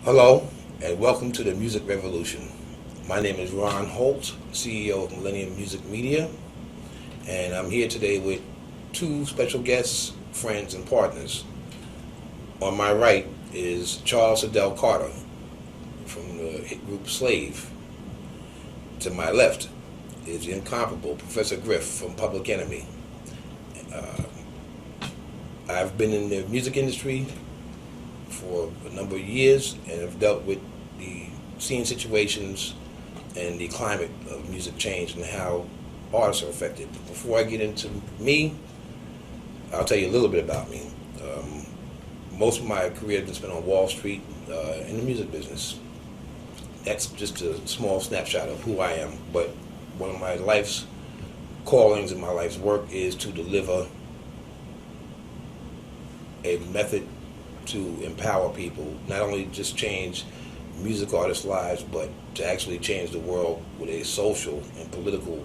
Hello, and welcome to the Music Revolution. My name is Ron Holt, CEO of Millennium MusicMedia, and I'm here today with two special guests, friends, and partners. On my right is Charles Adell Carter from the hit group Slave. To my left is the incomparable Professor Griff from Public Enemy. Uh, I've been in the music industry for a number of years and have dealt with the scene situations and the climate of music change and how artists are affected. Before I get into me, I'll tell you a little bit about me. Most of my career has been spent on Wall Street in the music business. That's just a small snapshot of who I am, but one of my life's callings and my life's work is to deliver a method to empower people, not only just change music artists' lives, but to actually change the world with a social and political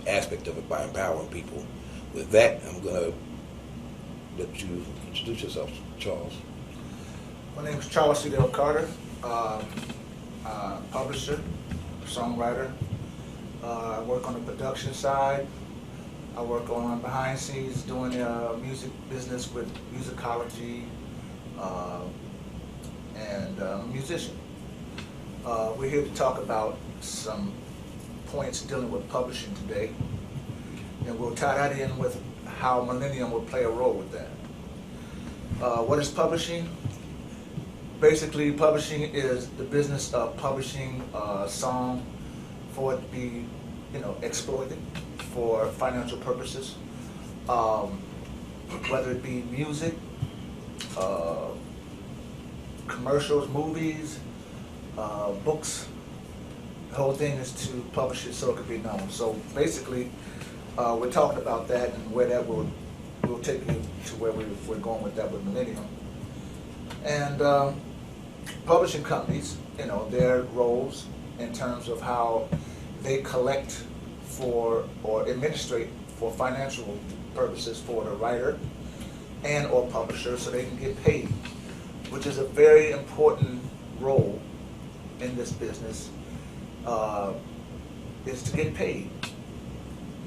aspect of it by empowering people. With that, I'm going to let you introduce yourself, Charles. My name is Charles Adell Carter, publisher, songwriter. I work on the production side. I work on behind the scenes doing music business with musicology, and I'm a musician. We're here to talk about some points dealing with publishing today, and we'll tie that in with how Millennium will play a role with that. What is publishing? Basically, publishing is the business of publishing a song for it to be, exploited for financial purposes, whether it be music, commercials, movies, books. The whole thing is to publish it so it can be known. So basically, we're talking about that and where that will take you to where we're going with that with Millennium. And publishing companies, their roles in terms of how they collect for or administrate for financial purposes for the writer and or publisher so they can get paid, which is a very important role in this business, is to get paid.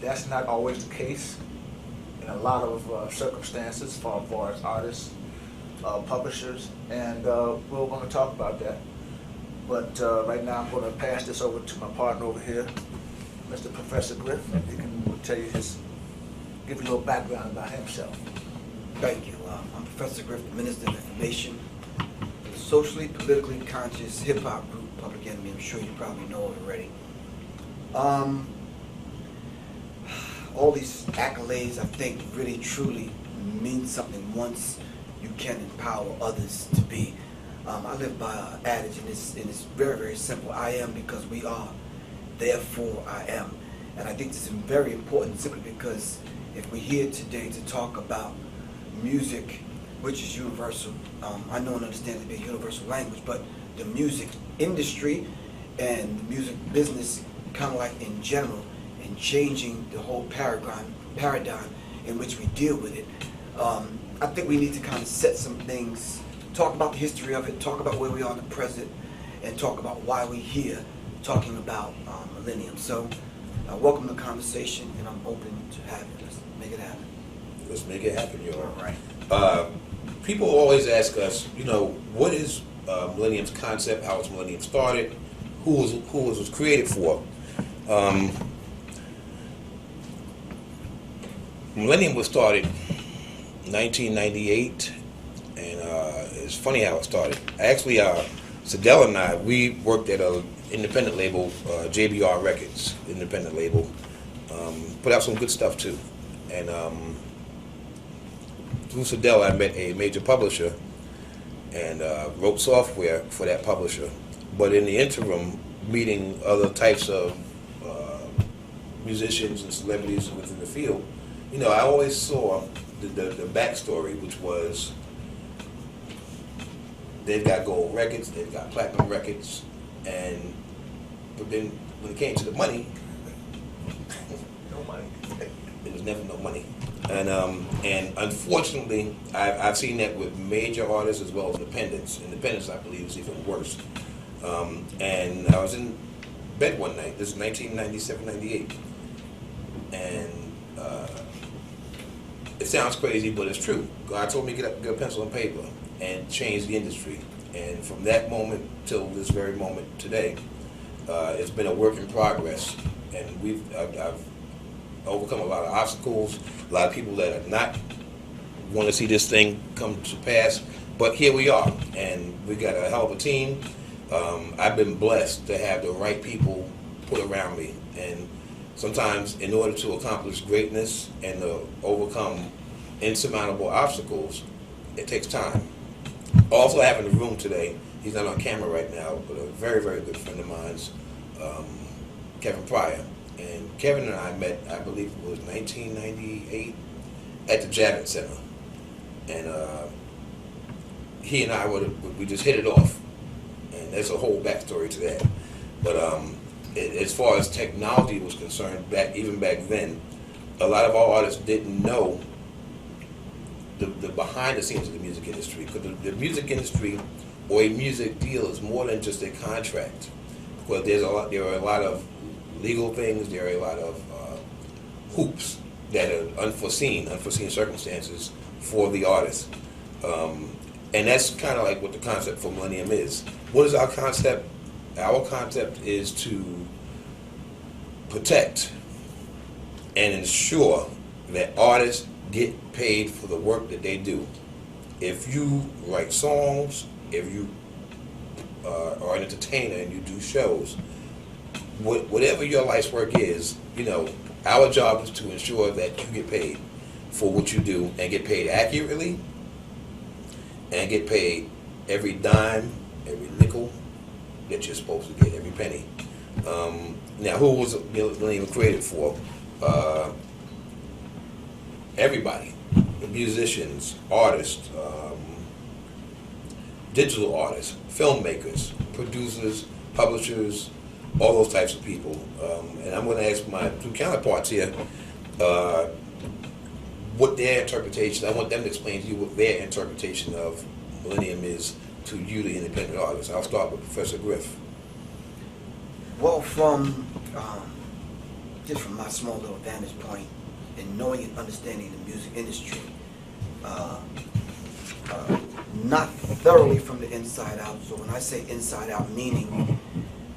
That's not always the case in a lot of circumstances for far as artists, publishers, and we're going to talk about that. But right now I'm going to pass this over to my partner over here, Mr. Professor Griff. He can tell you give you a little background about himself. Thank you. I'm Professor Griff, the Minister of Information for the socially, politically conscious hip-hop group Public Enemy. I'm sure you probably know it already. All these accolades, I think, really, truly mean something once you can empower others to be. I live by an adage, and it's very, very simple. I am because we are, therefore I am. And I think this is very important simply because if we're here today to talk about music, which is universal, I know and understand it to be a universal language, but the music industry and the music business, kind of like in general, and changing the whole paradigm in which we deal with it, I think we need to kind of set some things, talk about the history of it, talk about where we are in the present, and talk about why we're here talking about Millennium. So welcome to the conversation, and I'm open to having it. Let's make it happen. Let's make it happen, y'all. All right. People always ask us, what is Millennium's concept, how was Millennium started, who was it was created for? Millennium was started in 1998, and it's funny how it started. Actually, Sadell and I, we worked at an independent label, JBR Records, independent label, put out some good stuff too. And through Sadell, I met a major publisher and wrote software for that publisher. But in the interim, meeting other types of musicians and celebrities within the field, I always saw the backstory, which was they've got gold records, they've got platinum records, but then when it came to the money, No money. it was never no money. And unfortunately, I've seen that with major artists as well as independents. Independents, I believe, is even worse. And I was in bed one night. This is 1997, 98, and it sounds crazy, but it's true. God told me to get a pencil and paper and change the industry. And from that moment till this very moment today, it's been a work in progress. And I've overcome a lot of obstacles, a lot of people that are not want to see this thing come to pass. But here we are, and we got a hell of a team. I've been blessed to have the right people put around me, and sometimes in order to accomplish greatness and to overcome insurmountable obstacles, it takes time. Also, I have in the room today, he's not on camera right now, but a very, very good friend of mine's, Kevin Pryor. And Kevin and I met, I believe it was 1998, at the Javits Center. And he and I, we just hit it off. And there's a whole backstory to that. But as far as technology was concerned, even back then, a lot of our artists didn't know the behind the scenes of the music industry. Because the music industry or a music deal is more than just a contract. Because there are a lot of legal things, there are a lot of hoops that are unforeseen circumstances for the artist. And that's kind of like what the concept for Millennium is. What is our concept? Our concept is to protect and ensure that artists get paid for the work that they do. If you write songs, if you are an entertainer and you do shows, whatever your life's work is, our job is to ensure that you get paid for what you do and get paid accurately and get paid every dime, every nickel that you're supposed to get, every penny. Now, who was Millennium created for? Everybody, the musicians, artists, digital artists, filmmakers, producers, publishers, all those types of people. And I'm going to ask my two counterparts here what their interpretation, I want them to explain to you what their interpretation of Millennium is to you, the independent artist. I'll start with Professor Griff. Well, just from my small little vantage point, in knowing and understanding the music industry, not thoroughly from the inside out. So when I say inside out, meaning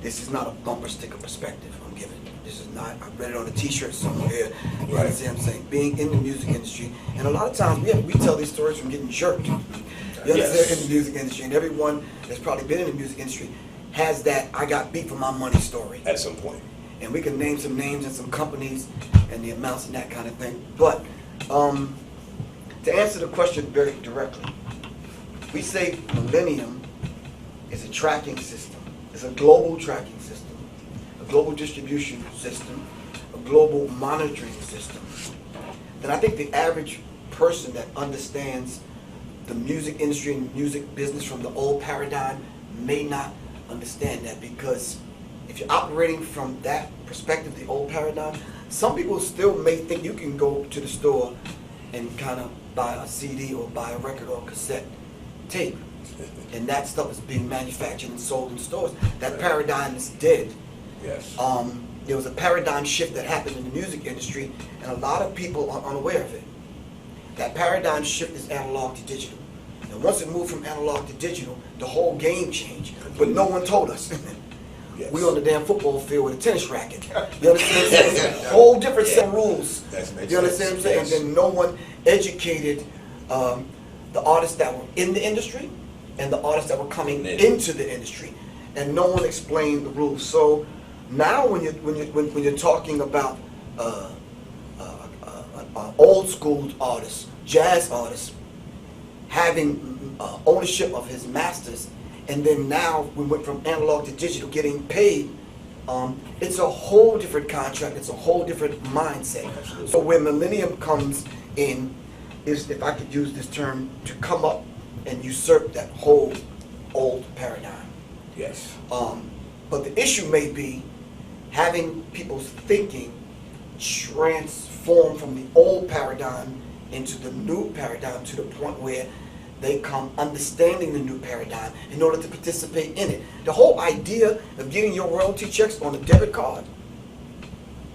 this is not a bumper sticker perspective I'm giving. This is not, I read it on a t-shirt somewhere. You understand what I'm saying? Being in the music industry, and a lot of times we tell these stories from getting jerked. You understand, in the music industry, and everyone that's probably been in the music industry has that I got beat for my money story. At some point. And we can name some names and some companies and the amounts and that kind of thing. But to answer the question very directly, we say Millennium is a tracking system. It's a global tracking system, a global distribution system, a global monitoring system. Then I think the average person that understands the music industry and music business from the old paradigm may not understand that, because if you're operating from that perspective, the old paradigm, some people still may think you can go to the store and kind of buy a CD or buy a record or a cassette tape, and that stuff is being manufactured and sold in stores. That paradigm is dead. Yes. There was a paradigm shift that happened in the music industry, and a lot of people are unaware of it. That paradigm shift is analog to digital. And once it moved from analog to digital, the whole game changed. But no one told us. Yes. We on the damn football field with a tennis racket. You understand what I'm saying? It's a whole different set of rules. You understand what I'm saying? Yes. And then no one educated the artists that were in the industry and the artists that were coming into the industry, and no one explained the rules. So now, when you're talking about old school artists, jazz artists, having ownership of his masters, and then now we went from analog to digital, getting paid. It's a whole different contract. It's a whole different mindset. Absolutely. So where Millennium comes in is, if I could use this term, to come up and usurp that whole old paradigm. Yes. But the issue may be having people's thinking transform from the old paradigm into the new paradigm to the point where they come understanding the new paradigm in order to participate in it. The whole idea of getting your royalty checks on a debit card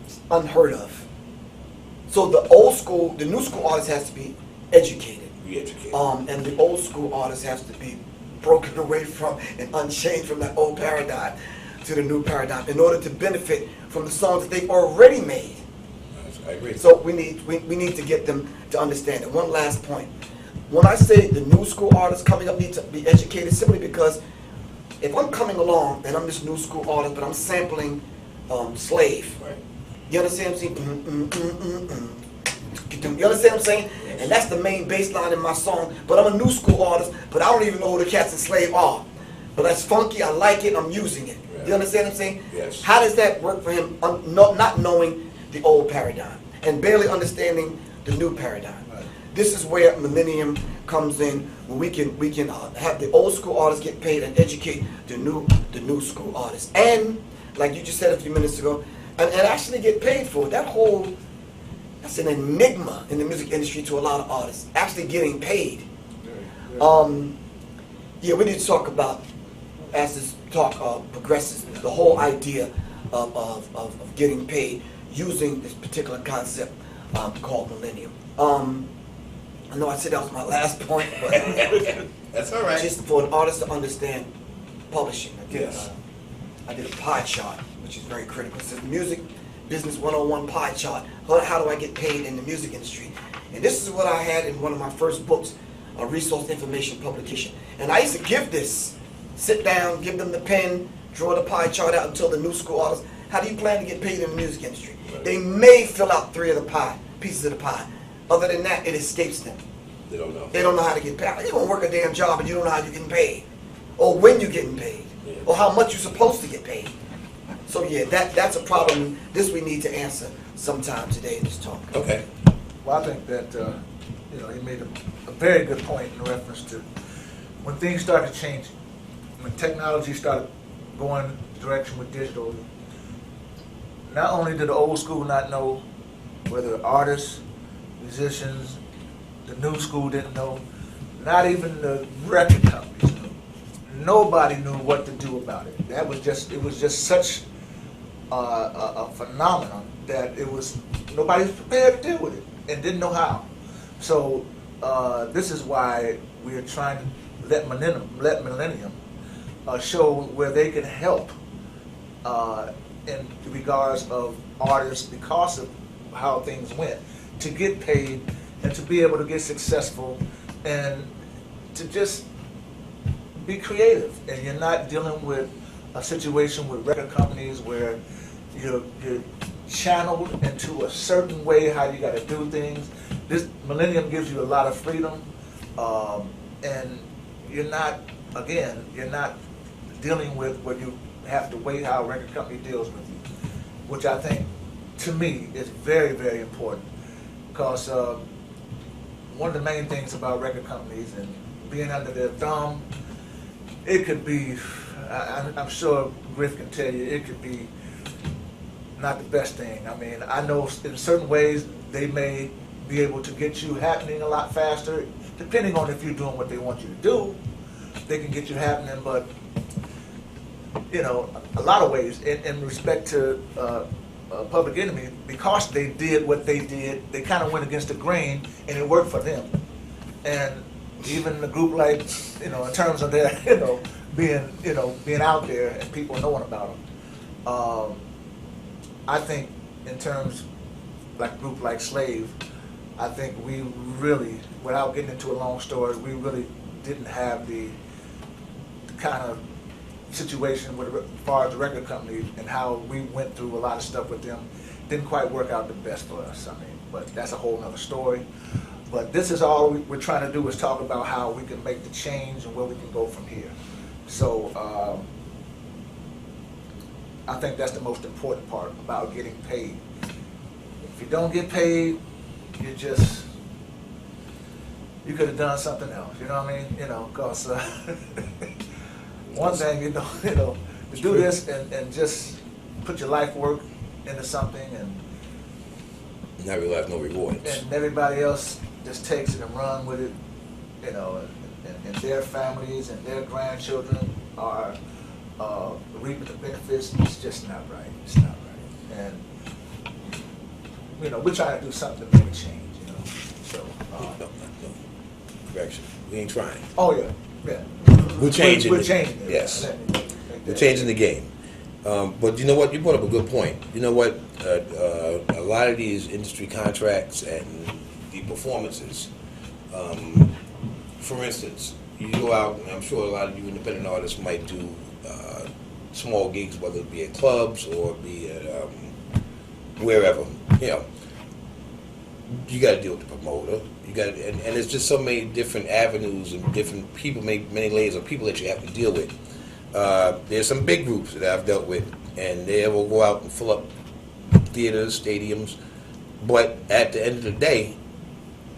is unheard of. So the new school artist has to be educated. Re-educated. And the old school artist has to be broken away from and unchained from that old paradigm to the new paradigm in order to benefit from the songs that they've already made. I agree. So we need to get them to understand it. One last point. When I say the new school artists coming up need to be educated, simply because if I'm coming along and I'm this new school artist, but I'm sampling Slave, Right. you understand what I'm saying? You understand what I'm saying? And that's the main bass line in my song. But I'm a new school artist, but I don't even know who the Cats and Slave are. But that's funky, I like it, I'm using it. You understand what I'm saying? Yes. How does that work for him, not knowing the old paradigm and barely understanding the new paradigm? Right. This is where Millennium comes in, where we can have the old school artists get paid and educate the new school artists. And like you just said a few minutes ago, and actually get paid for it. That's an enigma in the music industry to a lot of artists, actually getting paid. Yeah, we need to talk about, as this talk progresses, the whole idea of getting paid using this particular concept called Millennium. I know I said that was my last point, but That's all right. just for an artist to understand publishing, Yes. I did a pie chart, which is very critical. It says Music Business 101 pie chart. How do I get paid in the music industry? And this is what I had in one of my first books, a resource information publication. And I used to give this, sit down, give them the pen, draw the pie chart out, and tell the new school artists, how do you plan to get paid in the music industry? Right. They may fill out 3 of the pieces of the pie. Other than that, it escapes them. They don't know. They don't know how to get paid. You're going to work a damn job and you don't know how you're getting paid. Or when you're getting paid. Yeah. Or how much you're supposed to get paid. So yeah, that's a problem. This we need to answer sometime today in this talk. Okay. Well, I think that, you made a very good point in reference to when things started changing, when technology started going the direction with digital. Not only did the old school not know whether artists, musicians, the new school didn't know, not even the record companies knew. Nobody knew what to do about it. It was just such a phenomenon that nobody was prepared to deal with it and didn't know how. So this is why we are trying to let Millennium show where they can help in regards of artists because of how things went, to get paid and to be able to get successful and to just be creative. And you're not dealing with a situation with record companies where you're channeled into a certain way how you got to do things. This Millennium gives you a lot of freedom, and you're not dealing with where you have to wait how a record company deals with you, which I think, to me, is very, very important. Because one of the main things about record companies and being under their thumb, it could be, I'm sure Griff can tell you, it could be not the best thing. I mean, I know in certain ways they may be able to get you happening a lot faster, depending on if you're doing what they want you to do. They can get you happening, but a lot of ways, in respect to Public Enemy, because they did what they did, they kind of went against the grain, and it worked for them. And even a group like, in terms of their, being out there and people knowing about them. I think in terms like a group like Slave, I think we really, without getting into a long story, we really didn't have the kind of situation with, as far as the record company and how we went through a lot of stuff with them. Didn't quite work out the best for us. I mean, but that's a whole nother story. But this is all we're trying to do, is talk about how we can make the change and where we can go from here. So I think that's the most important part about getting paid. If you don't get paid, you could have done something else. You know what I mean? Because one thing, to do this and just put your life work into something and And I realize no rewards. And everybody else just takes it and run with it, you know, and their families and their grandchildren are reaping the benefits. It's just not right. It's not right. And, you know, we're trying to do something to make a change, you know. So, No. Correction. We ain't trying. oh yeah, yeah. We're changing. We're changing it. Yes. Let me make We're that- changing the game. But you know what? You brought up a good point. You know what? A lot of these industry contracts and the performances, for instance, you go out, and I'm sure a lot of you independent artists might do small gigs, whether it be at clubs or be at wherever. You know, you got to deal with the promoter. You got, and there's just so many different avenues and different people, many layers of people that you have to deal with. There's some big groups that I've dealt with, and they will go out and fill up theaters, stadiums. But at the end of the day,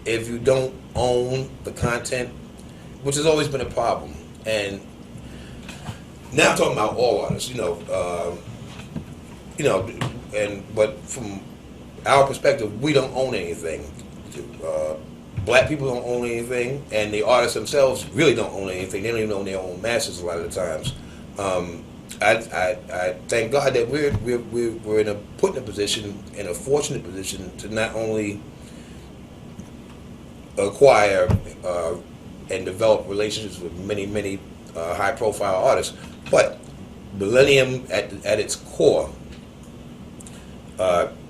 if you don't own the content, which has always been a problem, and now I'm talking about all artists, but from our perspective, we don't own anything. Black people don't own anything, and the artists themselves really don't own anything. They don't even own their own masters a lot of the times. I thank God that we're put in a fortunate position to not only acquire and develop relationships with many high profile artists, but Millennium at its core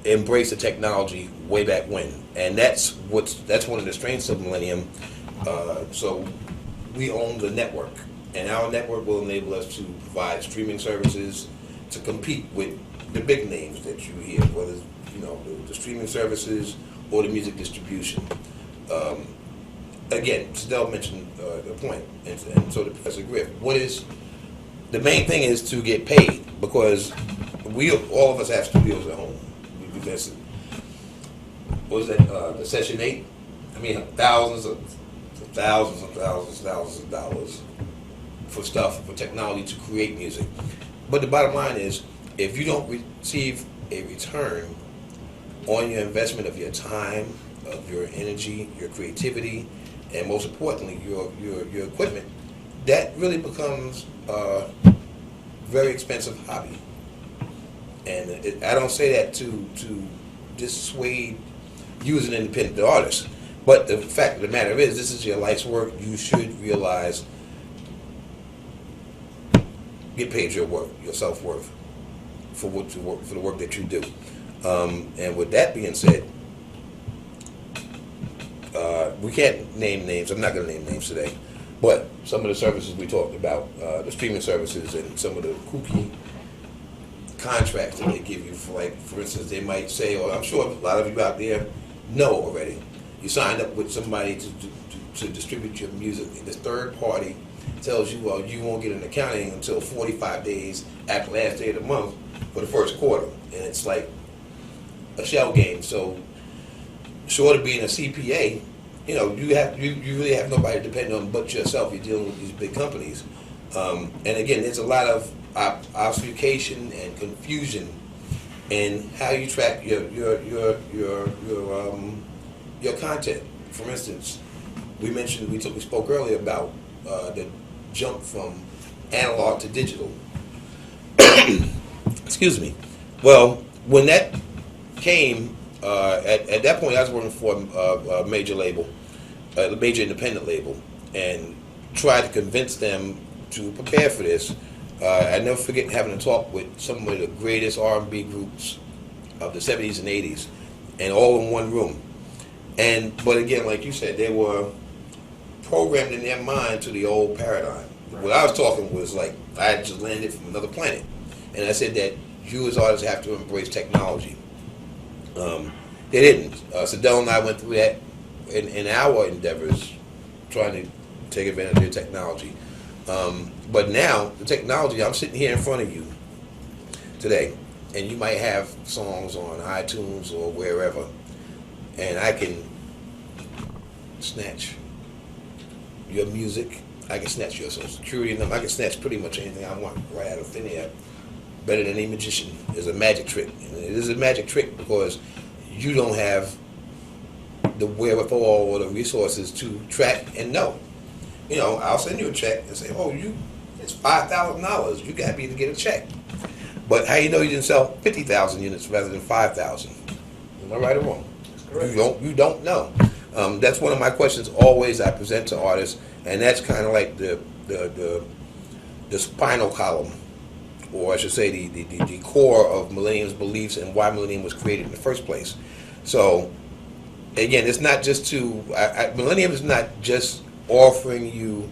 embraced the technology way back when, and that's one of the strengths of Millennium. So we own the network, and our network will enable us to provide streaming services to compete with the big names that you hear, whether it's, the streaming services or the music distribution. Again, Stell mentioned the point, and so did Professor Griff. The main thing is to get paid, because all of us have studios at home. What was that? The Session 8? I mean, thousands of dollars for technology to create music. But the bottom line is, if you don't receive a return on your investment of your time, of your energy, your creativity, and most importantly, your equipment, that really becomes a very expensive hobby. And I don't say that to dissuade you as an independent artist, but the fact of the matter is, this is your life's work. You should realize, get paid your work, your self-worth for the work that you do. And with that being said, we can't name names. I'm not going to name names today, but some of the services we talked about, the streaming services, and some of the kooky contracts that they give you for instance, they might say, or I'm sure a lot of you out there know already, you signed up with somebody to distribute your music. This third party tells you, well, you won't get an accounting until 45 days after the last day of the month for the first quarter, and it's like a shell game. So short of being a CPA, you really have nobody to depend on but yourself. You're dealing with these big companies, and again, there's a lot of obfuscation and confusion in how you track your content. For instance, we spoke earlier about the jump from analog to digital. Excuse me. Well, when that came, at that point, I was working for a major label, a major independent label, and tried to convince them to prepare for this. I never forget having a talk with some of the greatest R&B groups of the 70s and 80s, and all in one room. But again, like you said, they were programmed in their mind to the old paradigm. Right. What I was talking was like, I had just landed from another planet. And I said that you as artists have to embrace technology. They didn't. Sadell and I went through that in our endeavors, trying to take advantage of their technology. But now, the technology, I'm sitting here in front of you today, and you might have songs on iTunes or wherever, and I can snatch your music, I can snatch your social security number, I can snatch pretty much anything I want right out of thin air, better than any magician. It's a magic trick. And it is a magic trick because you don't have the wherewithal or the resources to track and know. You know, I'll send you a check and say, oh, it's $5,000. You got to be to get a check. But how you know you didn't sell 50,000 units rather than 5,000? Am I right or wrong? That's correct. You don't know. That's one of my questions always I present to artists, and that's kind of like the spinal column, or I should say the core of Millennium's beliefs and why Millennium was created in the first place. So again, it's not just Millennium is not just offering you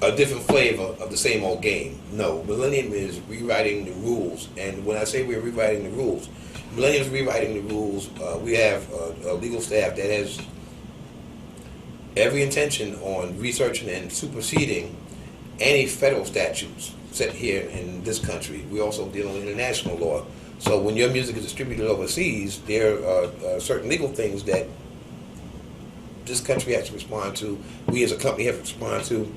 a different flavor of the same old game. No, Millennium is rewriting the rules, and when I say we're rewriting the rules, Millennium is rewriting the rules. We have a legal staff that has every intention on researching and superseding any federal statutes set here in this country. We also deal with international law. So when your music is distributed overseas, there are certain legal things that this country has to respond to. We as a company have to respond to.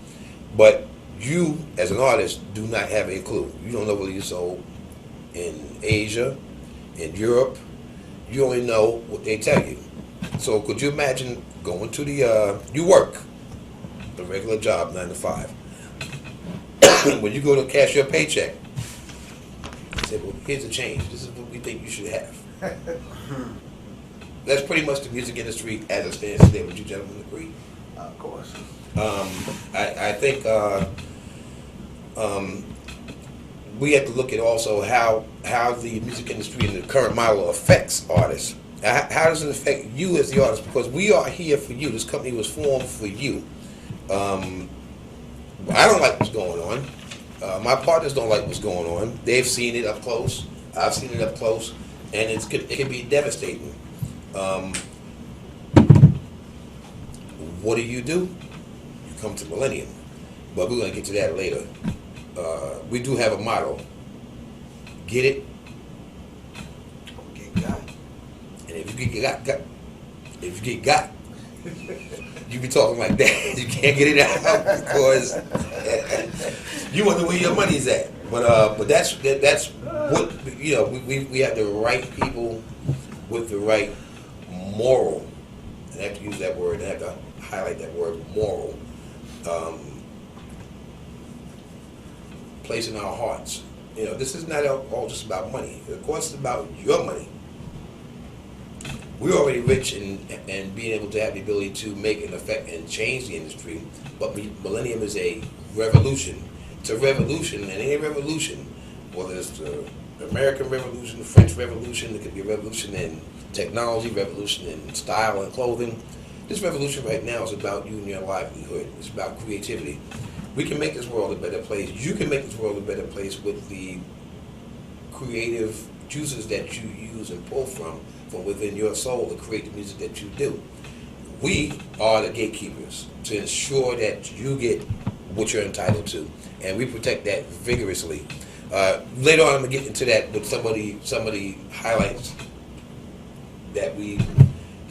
But you, as an artist, do not have a clue. You don't know whether you sold in Asia, in Europe. You only know what they tell you. So could you imagine going to you work a regular job, 9 to 5. When you go to cash your paycheck, they say, well, here's the change. This is what we think you should have. That's pretty much the music industry as it stands today. Would you gentlemen agree? Of course. I think we have to look at also how the music industry and the current model affects artists. How does it affect you as the artist? Because we are here for you. This company was formed for you. I don't like what's going on. My partners don't like what's going on. They've seen it up close. I've seen it up close, and it can be devastating. What do? You come to Millennium, but we're going to get to that later. We do have a motto: get it, Get got. and if you get got, you be talking like that. You can't get it out because you wonder where your money's at. But that's what we have the right people with the right moral. And I have to use that word. I have to highlight that word, moral. Place in our hearts. This is not all just about money. Of course, it's about your money. We're already rich and being able to have the ability to make an effect and change the industry, but Millennium is a revolution. It's a revolution, and any revolution, whether it's the American Revolution, the French Revolution, it could be a revolution in technology, revolution in style and clothing. This revolution right now is about you and your livelihood. It's about creativity. We can make this world a better place. You can make this world a better place with the creative juices that you use and pull from within your soul to create the music that you do. We are the gatekeepers to ensure that you get what you're entitled to, and we protect that vigorously. Later on, I'm gonna get into that with somebody highlights that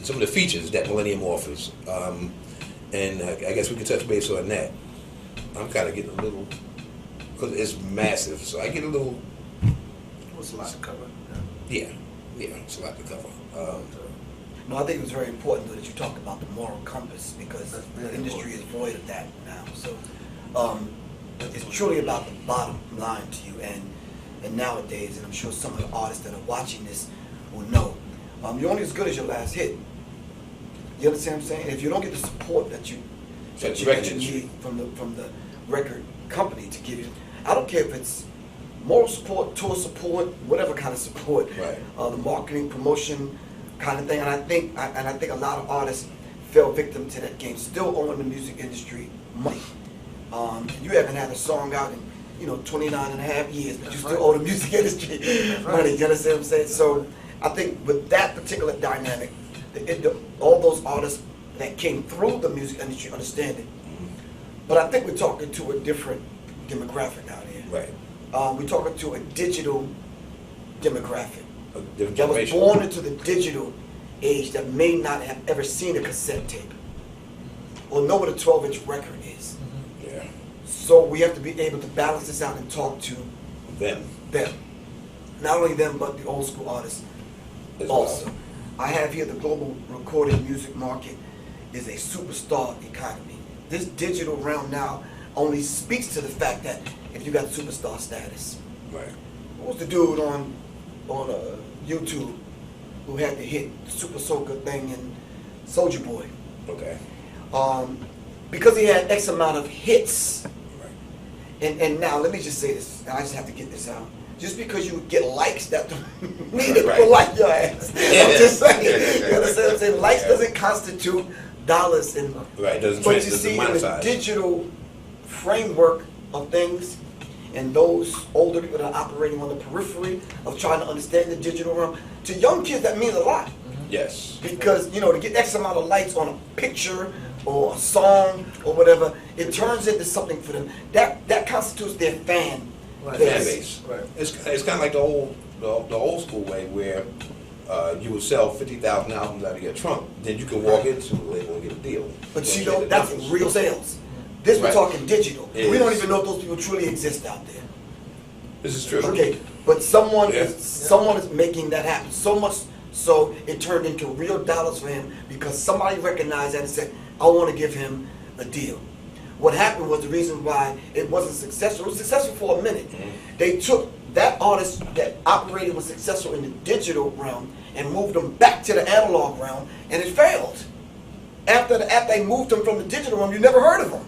some of the features that Millennium offers, and I guess we can touch base on that. I'm kind of getting a little, because it's massive, so I get a little. What's a lot to cover? Yeah, it's a lot to cover. No, I think it was very important though, that you talked about the moral compass, because the industry is void of that now. So it's truly about the bottom line to you, and nowadays, and I'm sure some of the artists that are watching this will know, you're only as good as your last hit. You understand what I'm saying? If you don't get the support that you need from the record company to give you, I don't care if it's moral support, tour support, whatever kind of support, right. The marketing, promotion kind of thing. And I think a lot of artists fell victim to that game, still owing the music industry money. You haven't had a song out in 29 and a half years, but you still owe the music industry money. You understand what I'm saying? So I think with that particular dynamic, all those artists that came through the music industry understand it. But I think we're talking to a different demographic out here. Right. We're talking to a digital demographic Different that was generation. born into the digital age that may not have ever seen a cassette tape or know what a 12-inch record is. Yeah. So we have to be able to balance this out and talk to Them. them. Not only them, but the old school artists as also. well. I have here the global recorded music market is a superstar economy. This digital realm now only speaks to the fact that if you got superstar status. Right. What was the dude on YouTube who had the hit Super Soaker thing and Soulja Boy? Okay. Because he had X amount of hits. Right. And now let me just say this, and I just have to get this out. Just because you get likes, that don't mean that people like your ass. I'm just saying. You understand what I'm saying? Likes doesn't constitute dollars in. Right. Doesn't But you doesn't see, in the monetize. digital framework of things, and those older people that are operating on the periphery of trying to understand the digital realm, to young kids that means a lot. Yes. Because, to get X amount of likes on a picture or a song or whatever, it turns into something for them. That constitutes their fan Right. Fan base. base. Right. It's kind of like the old school way where you would sell 50,000 albums out of your trunk, then you can walk into a label and get a deal. But Don't you get know, the that's numbers. real sales. This we're Right. talking digital. It We don't is. even know if those people truly exist out there. This is true. Okay, but someone Yeah. is making that happen. So much so it turned into real dollars for him because somebody recognized that and said, I want to give him a deal. What happened was the reason why it wasn't successful. It was successful for a minute. Mm-hmm. They took that artist that operated was successful in the digital realm and moved them back to the analog realm, and it failed. After they moved them from the digital realm, you never heard of them.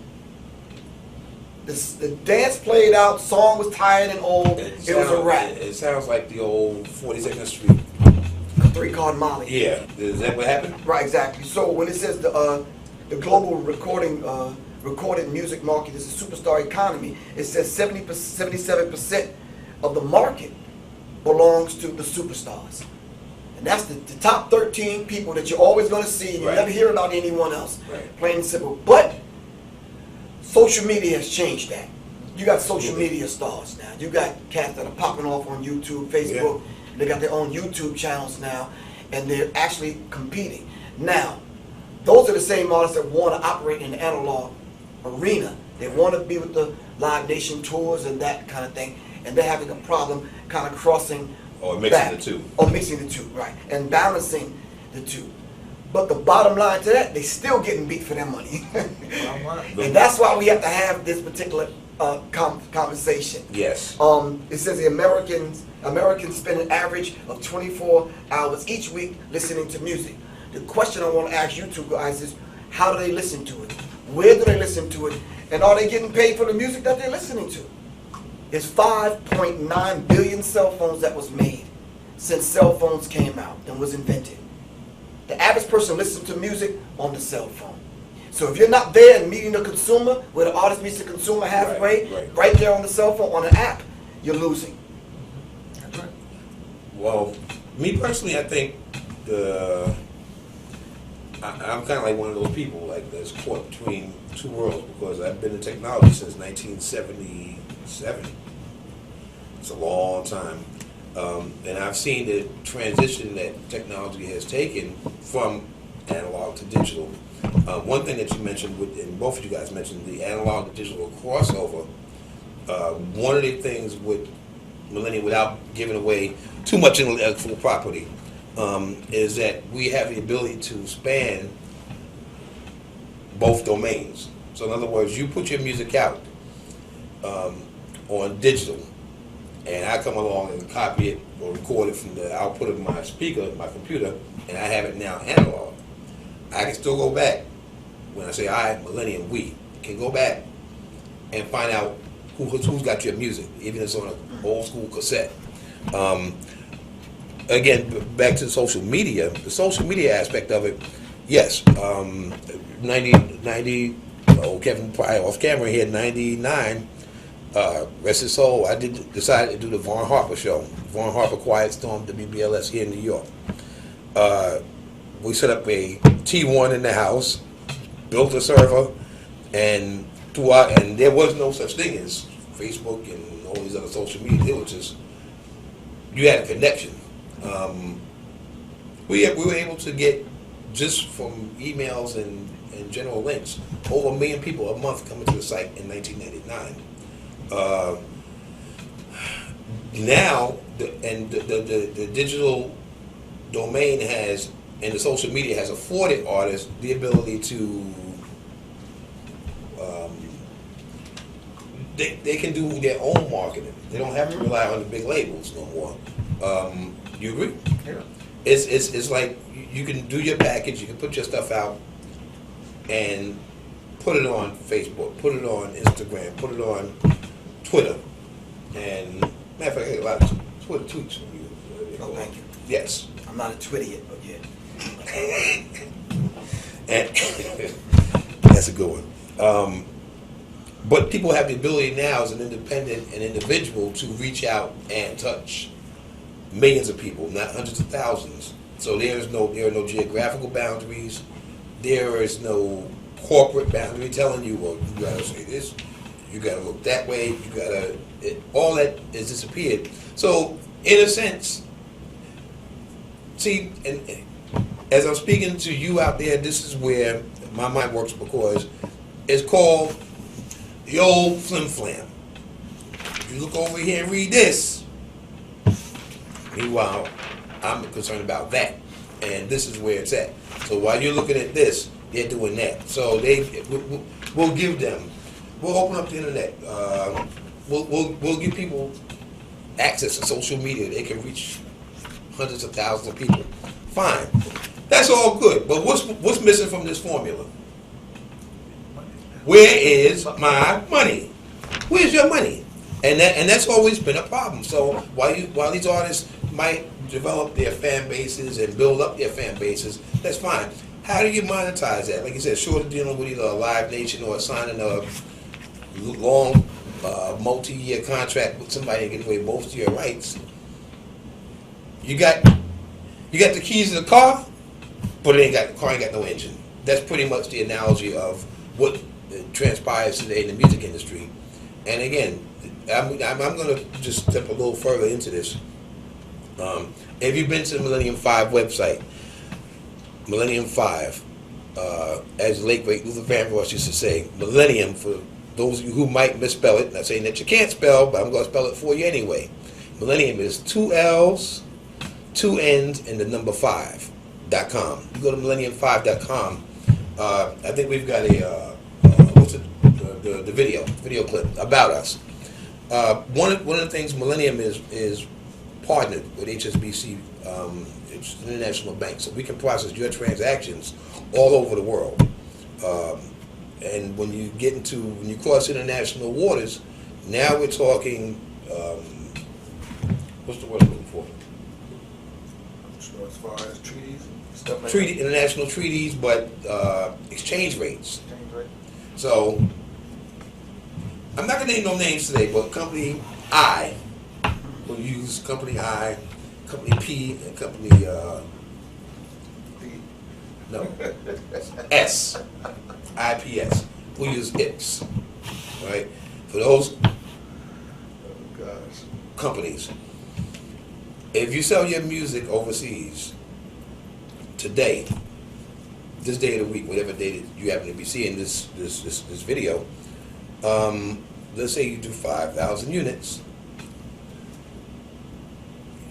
The dance played out, song was tired and old. It was a wrap. It sounds like the old 42nd Street. 3-card Molly. Yeah. Is that what happened? Right, exactly. So when it says the global recorded music market is a superstar economy, it says 77% of the market belongs to the superstars. And that's the top 13 people that you're always going to see, and you Right. never hear about anyone else. Right. Plain and simple. But social media has changed that. You got social media stars now. You got cats that are popping off on YouTube, Facebook. They got their own YouTube channels now, and they're actually competing. Now, those are the same artists that want to operate in the analog arena. They want to be with the Live Nation tours and that kind of thing, and they're having a problem kind of crossing Or mixing back. the two. Or mixing the two, right, and balancing the two. But the bottom line to that, they still getting beat for their money. And that's why we have to have this particular conversation. Yes. It says the Americans spend an average of 24 hours each week listening to music. The question I want to ask you two guys is, how do they listen to it? Where do they listen to it? And are they getting paid for the music that they're listening to? It's 5.9 billion cell phones that was made since cell phones came out and was invented. The average person listens to music on the cell phone. So if you're not there and meeting the consumer, where the artist meets the consumer halfway, right there on the cell phone, on an app, you're losing. That's right. Well, me personally, I think I'm kind of like one of those people like that's caught between two worlds because I've been in technology since 1977. It's a long time. And I've seen the transition that technology has taken from analog to digital. One thing that you mentioned, and both of you guys mentioned, the analog to digital crossover. One of the things with Millennium, without giving away too much intellectual property, is that we have the ability to span both domains. So in other words, you put your music out on digital, and I come along and copy it or record it from the output of my speaker, my computer, and I have it now analog. I can still go back. When I say I, Millennium, we can go back and find out who's got your music, even if it's on an old school cassette. Again, back to the social media aspect of it, yes, 90, Kevin Pryor off camera here, 99, rest his soul, I decided to do the Vaughn Harper show, Vaughn Harper Quiet Storm, WBLS here in New York. We set up a T1 in the house, built a server, and there was no such thing as Facebook and all these other social media. It was just, you had a connection. We were able to get, just from emails and general links, over 1 million people a month coming to the site in 1999. Now, the domain has, and the social media has afforded artists the ability to, they can do their own marketing. They don't have to rely on the big labels no more. You agree? Yeah. It's like you can do your package, you can put your stuff out, and put it on Facebook, put it on Instagram, put it on Twitter, and matter of fact, I get a lot of Twitter tweets from you. Oh, thank you. Yes. I'm not a Twitter yet, but yeah. And that's a good one. But people have the ability now as an independent and individual to reach out and touch millions of people, not hundreds of thousands. So there are no geographical boundaries. There is no corporate boundary telling you, well, you gotta say this, you gotta look that way, you gotta, all that has disappeared. So in a sense, see, and as I'm speaking to you out there, this is where my mind works, because it's called the old flim flam. You look over here and read this. Meanwhile, I'm concerned about that, and this is where it's at. So while you're looking at this, they're doing that. So we'll give them, we'll open up the internet. We'll give people access to social media. They can reach hundreds of thousands of people. Fine, that's all good. But what's missing from this formula? Where is my money? Where's your money? And that's always been a problem. So while these artists might develop their fan bases and build up their fan bases, that's fine. How do you monetize that? Like you said, short of dealing with either a Live Nation or signing a long multi-year contract with somebody and getting away most of your rights. You got the keys to the car, but the car ain't got no engine. That's pretty much the analogy of what transpires today in the music industry. And again, I'm going to just step a little further into this. If you've been to the Millennium 5 website, Millennium 5, as the late great Luther Vandross used to say, Millennium, for those of you who might misspell it, not saying that you can't spell, but I'm going to spell it for you anyway. Millennium is 2 L's, 2 N's, and the number 5.com. You go to millennium5.com. I think we've got the video clip about us. One of the things Millennium is partnered with HSBC, it's an international bank, so we can process your transactions all over the world. And when you cross international waters, now we're talking, what's the word I'm looking for? So as far as treaties, stuff like International treaties, but exchange rates. Exchange rate. So, I'm not going to name no names today, but Company I will use Company I, Company P, and Company no, S, IPS. We'll use IPS, right? For those companies. If you sell your music overseas today, this day of the week, whatever day that you happen to be seeing this video, let's say you do 5,000 units,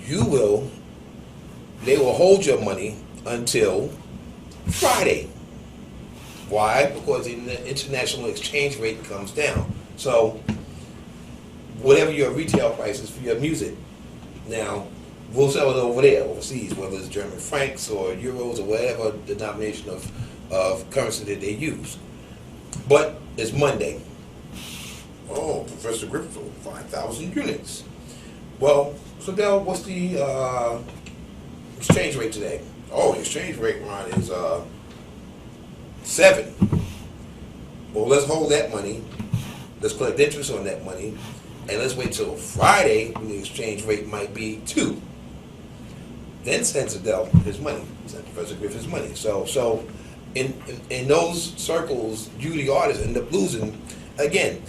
they will hold your money until Friday. Why? Because the international exchange rate comes down. So whatever your retail price is for your music, now we'll sell it over there, overseas, whether it's German francs or euros or whatever denomination of currency that they use. But it's Monday. Oh, Professor Griffith, 5,000 units. Well, so Del, what's the exchange rate today? Oh, the exchange rate, Ron, is 7. Well, let's hold that money. Let's collect interest on that money. And let's wait till Friday when the exchange rate might be 2. Then send Adele his money. Send Professor Griffith his money. So in those circles, you, the artist, end up losing. Again,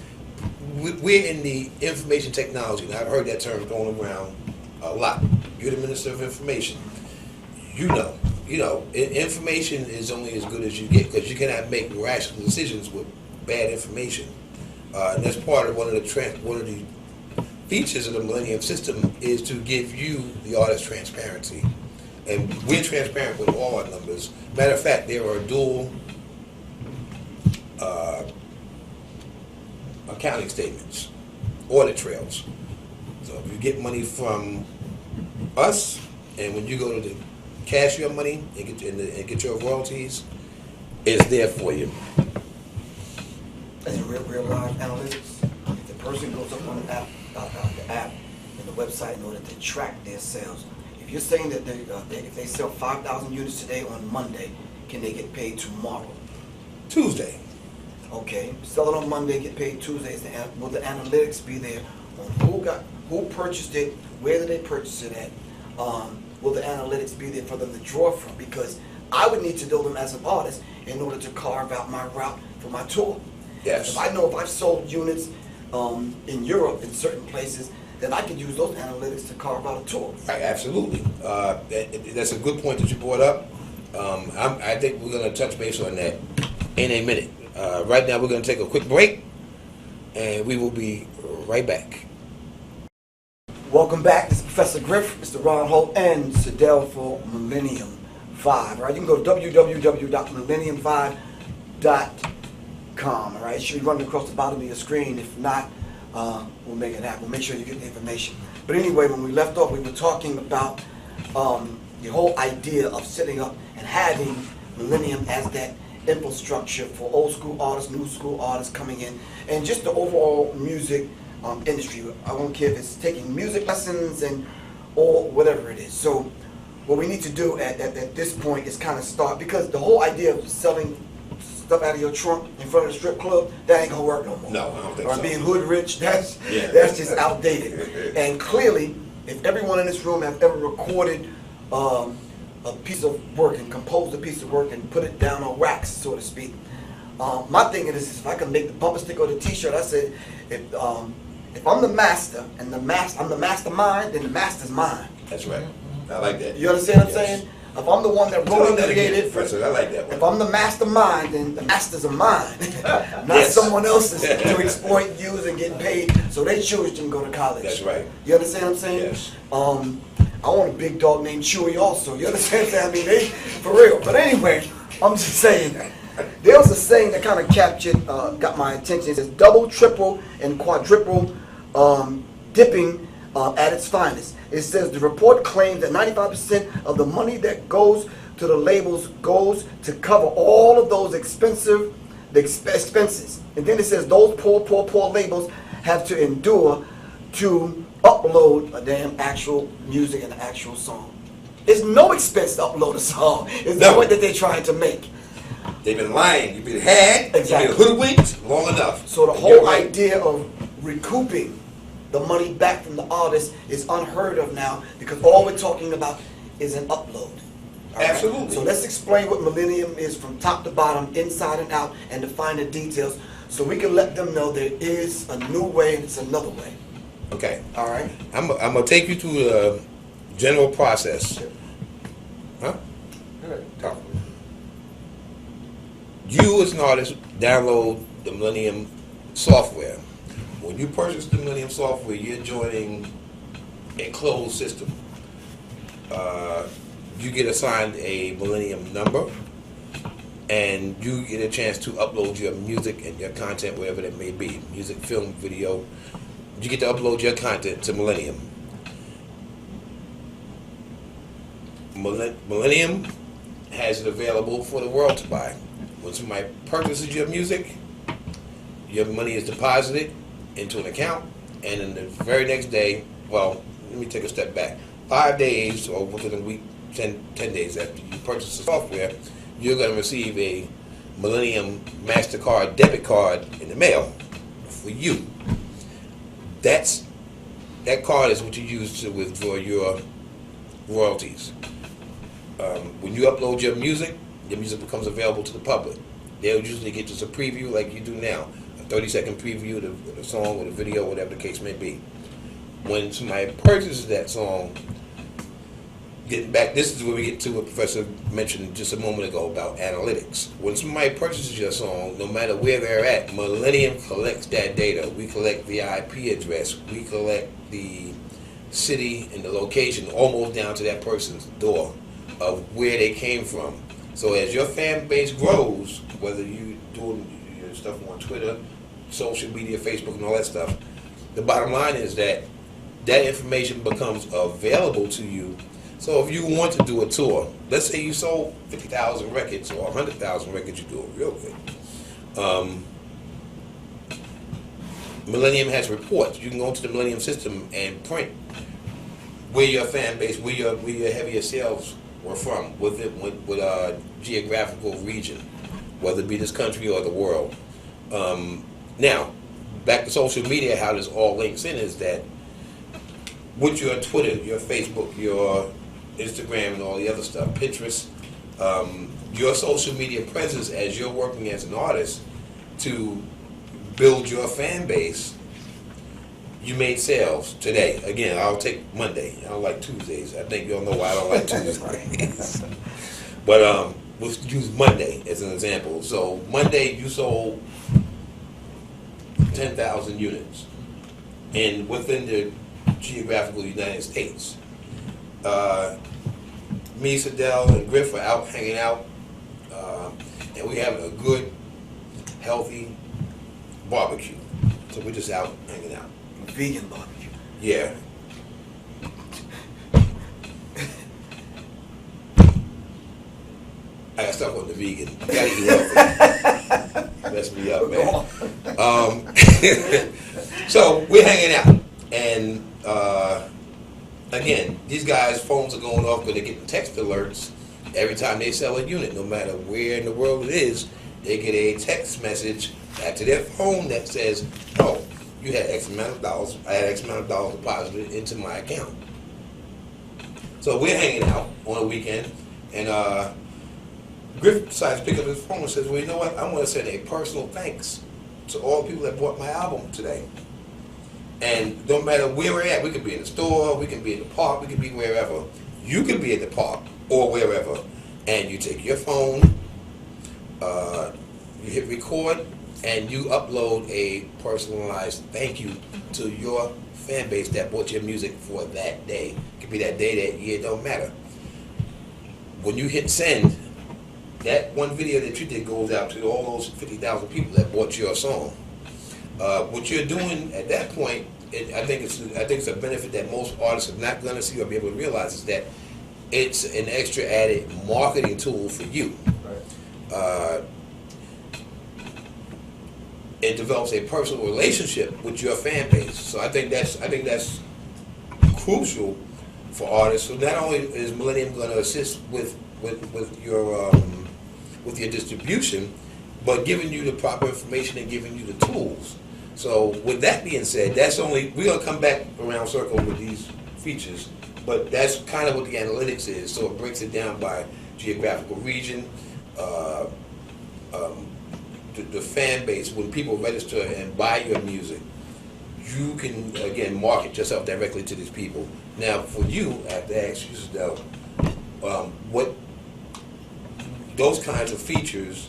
we're in the information technology. Now, I've heard that term going around a lot. You're the Minister of Information. You know, information is only as good as you get, because you cannot make rational decisions with bad information. And that's part of one of the features of the Millennium system, is to give you, the artist, transparency. and we're transparent with all our numbers. Matter of fact, there are dual accounting statements, audit trails. So if you get money from us, and when you go to cash your money and get your royalties, it's there for you. That's real live analytics. If the person goes up on the app and the website in order to track their sales, if you're saying that if they sell 5,000 units today on Monday, can they get paid tomorrow? Tuesday. Okay, sell it on Monday, get paid Tuesday. Will the analytics be there on who purchased it, where did they purchase it at? Will the analytics be there for them to draw from? Because I would need to know them as an artist in order to carve out my route for my tour. Yes. If I know if I've sold units in Europe in certain places, then I can use those analytics to carve out a tour. Right, absolutely. That's a good point that you brought up. I think we're going to touch base on that in a minute. Right now, we're going to take a quick break, and we will be right back. Welcome back. This is Professor Griff, Mr. Ron Holt, and Sidell for Millennium 5. All right, you can go to www.millennium5.com. All right, it should be running across the bottom of your screen. If not, we'll make it happen. We'll make sure you get the information. But anyway, when we left off, we were talking about the whole idea of setting up and having Millennium as that infrastructure for old school artists, new school artists coming in, and just the overall music industry. I don't care if it's taking music lessons or whatever it is. So what we need to do at this point is kind of start, because the whole idea of selling stuff out of your trunk in front of the strip club, that ain't gonna work no more. No, I don't think or so. being hood rich, that's just outdated. And clearly, if everyone in this room have ever recorded a piece of work and composed a piece of work and put it down on wax, so to speak, my thing is if I can make the bumper sticker or the T-shirt, I said if I'm the master and I'm the mastermind, then the master's mine. That's right. I like that. You understand what I'm saying? If I'm the one that wrote and created, I like that one. if I'm the mastermind, then the masters are mine, not someone else's to exploit, use, and get paid so they children can go to college. That's right. You understand what I'm saying? Yes. I want a big dog named Chewy also. You understand what I'm saying? I mean, for real. But anyway, I'm just saying, there was a saying that kind of captured, got my attention. It says double, triple, and quadruple dipping at its finest. It says the report claims that 95% of the money that goes to the labels goes to cover all of those expenses. And then it says those poor labels have to endure to upload a damn actual music and an actual song. There's no expense to upload a song. It's the point that they're trying to make. They've been lying. You've been had. Exactly. You've been hoodwinked long enough. So the whole idea of recouping the money back from the artist is unheard of now, because all we're talking about is an upload. All right? Absolutely. So let's explain what Millennium is from top to bottom, inside and out, and define the details so we can let them know there is a new way and it's another way. Okay. All right? I'm going to take you through the general process. Huh? Talk. You as an artist download the Millennium software. When you purchase the Millennium software, you're joining a closed system. You get assigned a Millennium number, and you get a chance to upload your music and your content, wherever that may be, music, film, video. You get to upload your content to Millennium. Millennium has it available for the world to buy. When somebody purchases your music, your money is deposited into an account, and then the very next day, well, let me take a step back. 5 days or within a week, 10 days after you purchase the software, you're going to receive a Millennium MasterCard debit card in the mail for you. That card is what you use to withdraw your royalties. When you upload your music becomes available to the public. They'll usually get just a preview like you do now, a 30-second preview of the song or the video, whatever the case may be. When somebody purchases that song, getting back, this is where we get to what Professor mentioned just a moment ago about analytics. When somebody purchases your song, no matter where they're at, Millennium collects that data. We collect the IP address. We collect the city and the location almost down to that person's door. of where they came from. So as your fan base grows, whether you doing your stuff on Twitter, social media, Facebook, and all that stuff, the bottom line is that that information becomes available to you. So if you want to do a tour, let's say you sold 50,000 records or 100,000 records, you do it real good. Millennium has reports. You can go into the Millennium system and print where your fan base, where your heaviest sales were from, with geographical region, whether it be this country or the world. Now, back to social media, how this all links in is that with your Twitter, your Facebook, your Instagram, and all the other stuff, Pinterest, your social media presence as you're working as an artist to build your fan base, you made sales today. Again, I'll take Monday. I don't like Tuesdays. I think you all know why I don't like Tuesdays. But we'll use Monday as an example. So Monday you sold 10,000 units, and within the geographical United States. Me, Sadell, and Griff are out hanging out, and we having a good, healthy barbecue. So we're just out hanging out. Vegan barbecue. Yeah. I got stuck on the vegan. You gotta eat healthy. Mess me up, man. So we're hanging out, and again, these guys' phones are going off because they're getting text alerts every time they sell a unit. No matter where in the world it is, they get a text message back to their phone that says, "Oh, you had X amount of dollars. I had X amount of dollars deposited into my account." So we're hanging out on a weekend, and Griff decides to pick up his phone and says, "Well, you know what? I want to send a personal thanks to all the people that bought my album today." And no matter where we're at, we could be in the store, we could be in the park, we could be wherever. You could be at the park or wherever, and you take your phone, you hit record, and you upload a personalized thank you to your fan base that bought your music for that day. It could be that day, that year, it don't matter. When you hit send, that one video that you did goes out to all those 50,000 people that bought your song. What you're doing at that point, I think it's a benefit that most artists are not going to see or be able to realize, is that it's an extra added marketing tool for you. Right. It develops a personal relationship with your fan base. So I think that's crucial for artists. So not only is Millennium going to assist with your distribution, but giving you the proper information and giving you the tools. So with that being said, we're going to come back around circle with these features, but that's kind of what the analytics is. So it breaks it down by geographical region, the fan base. When people register and buy your music, you can, again, market yourself directly to these people. Now, for you, I have to ask you, Sadell, what those kinds of features,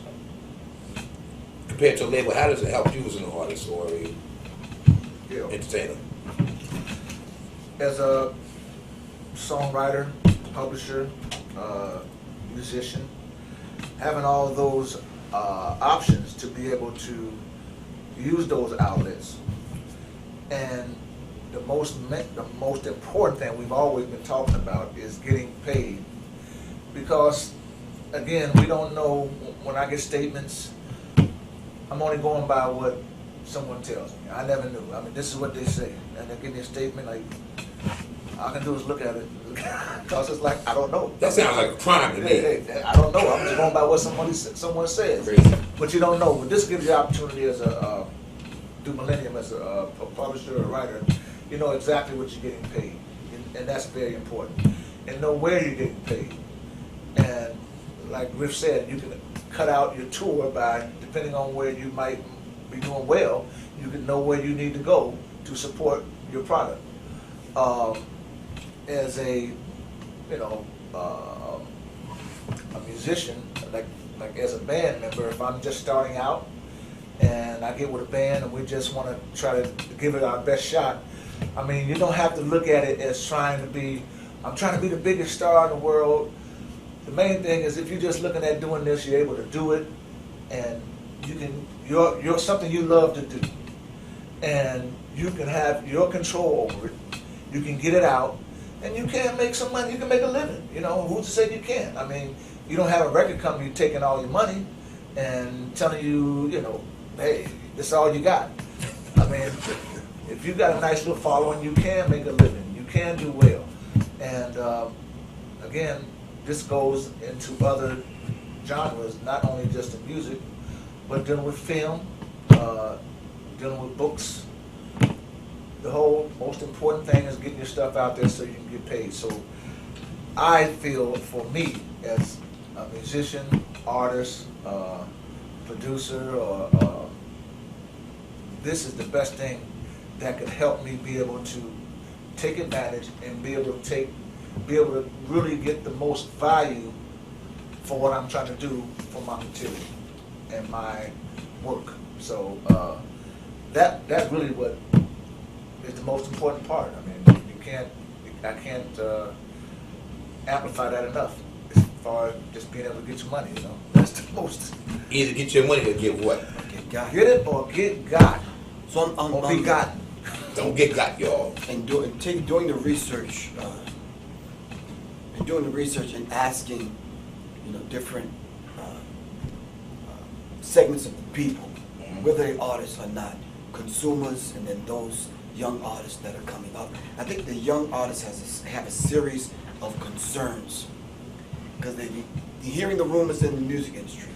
compared to a label, how does it help you as an artist or a entertainer? As a songwriter, publisher, musician, having all of those options to be able to use those outlets, and the most important thing we've always been talking about is getting paid, because again, we don't know. When I get statements, I'm only going by what someone tells me. I never knew. I mean, this is what they say, and they give me a statement. Like, all I can do is look at it, because it's like I don't know. That sounds like a crime to me. Hey, I don't know. I'm just going by what someone says. Crazy. But you don't know. But this gives you the opportunity as through Millennium, as a publisher or a writer, you know exactly what you're getting paid, and that's very important. And know where you're getting paid. And like Griff said, you can cut out your tour by, depending on where you might be doing well, you can know where you need to go to support your product. As a musician, like as a band member, if I'm just starting out and I get with a band and we just want to try to give it our best shot, I mean, you don't have to look at it as I'm trying to be the biggest star in the world. the main thing is if you're just looking at doing this, you're able to do it, and you're something you love to do, and you can have your control over it. You can get it out, and you can make some money. You can make a living. You know, who's to say you can't? I mean, you don't have a record company taking all your money and telling you, you know, hey, this is all you got. I mean, if you got a nice little following, you can make a living. You can do well. And again, this goes into other genres, not only just in music, but dealing with film, dealing with books. The whole most important thing is getting your stuff out there so you can get paid. So I feel, for me, as a musician, artist, producer, or this is the best thing that could help me be able to take advantage and be able to really get the most value for what I'm trying to do for my material and my work. So that's really what is the most important part. I mean, I can't amplify that enough as far as just being able to get your money. You know, that's the most. Either get your money or get what? Get it or get got. So Or be gotten. Don't get got, y'all. And doing the research, and asking, you know, different segments of the people, whether they're artists or not, consumers, and then those young artists that are coming up. I think the young artists have a series of concerns because they're hearing the rumors in the music industry.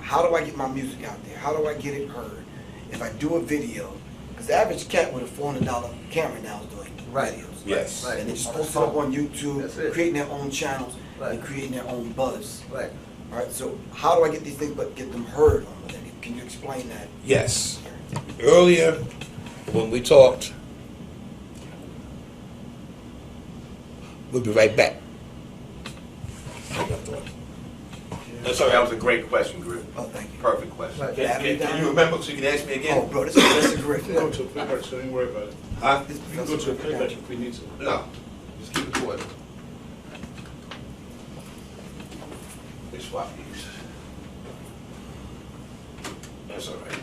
How do I get my music out there? How do I get it heard? If I do a video, because the average cat with a $400 camera now is doing videos. Yes. Right. And they're just posting up on YouTube, creating their own channels, Right. and creating their own buzz. Right. All right, so how do I get these things but get them heard on Millennium? Can you explain that? Yes. Earlier, when we talked, we'll be right back. That's all right, that was a great question, Griff. Oh, thank you. Perfect question. Right. Can you remember so you can ask me Oh, again? bro, that's a great We can go to a playback, so don't worry about it. Huh? This We can go to a professor- playback if we need to. No. Just keep it short. Let's swap these. That's all right.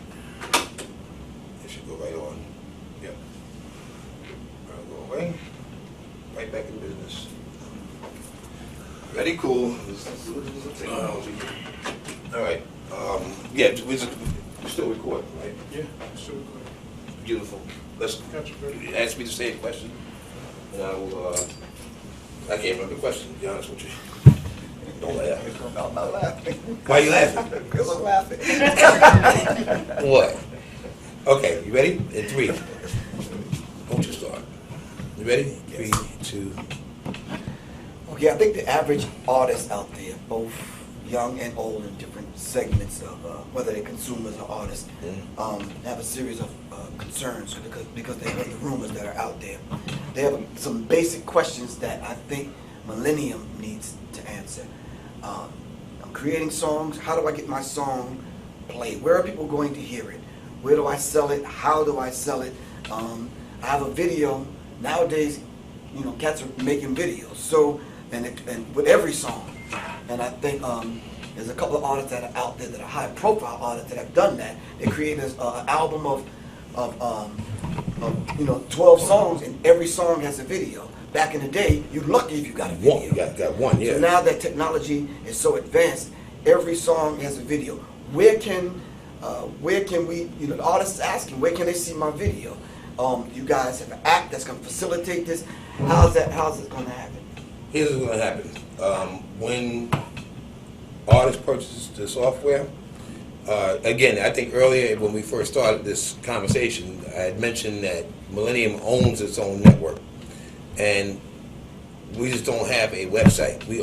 It should go right on. Yep. I'll go away. Right back in business. Ready? Cool. This is technology. All right. Yeah, we're still recording, right? Yeah, sure. Beautiful. Let's Gotcha, bro. ask me the same question, and I will. I can't remember the question, to be honest with you. Don't laugh. I'm not laughing. Why are you laughing? Because I'm laughing. What? Okay, you ready? In 3. Don't you start. You ready? Yes. 3, 2. Okay, I think the average artist out there, both young and old in different segments of whether they're consumers or artists, have a series of concerns because they heard the rumors that are out there. They have some basic questions that I think Millennium needs to answer. I'm creating songs. How do I get my song played? Where are people going to hear it? Where do I sell it? How do I sell it? I have a video. Nowadays, you know, cats are making videos. So, and with every song. And I think there's a couple of artists that are out there that are high-profile artists that have done that. They created an album of 12 songs, and every song has a video. Back in the day, you're lucky if you got a video. One. You got one, yeah. So now that technology is so advanced, every song has a video. Where can we, you know, the artists asking, where can they see my video? You guys have an app that's going to facilitate this. How's it going to happen? Here's what's going to happen. When artists purchase the software, again, I think earlier when we first started this conversation, I had mentioned that Millennium owns its own network, and we just don't have a website. We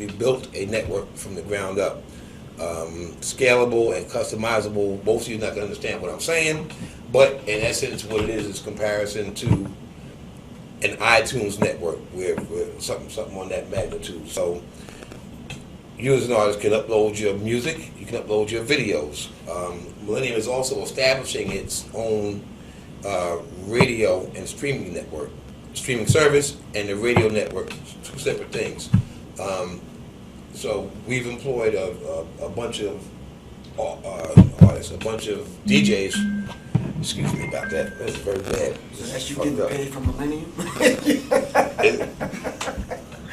built a network from the ground up, scalable and customizable. Most of you are not going to understand what I'm saying, but in essence, what it is comparison to an iTunes network, where something on that magnitude. So you as an artist can upload your music, you can upload your videos. Millennium is also establishing its own radio and streaming network, streaming service and the radio network, 2 separate things. So we've employed a bunch of artists, a bunch of DJs. Excuse me about that. That's very bad. So that's you getting paid from Millennium?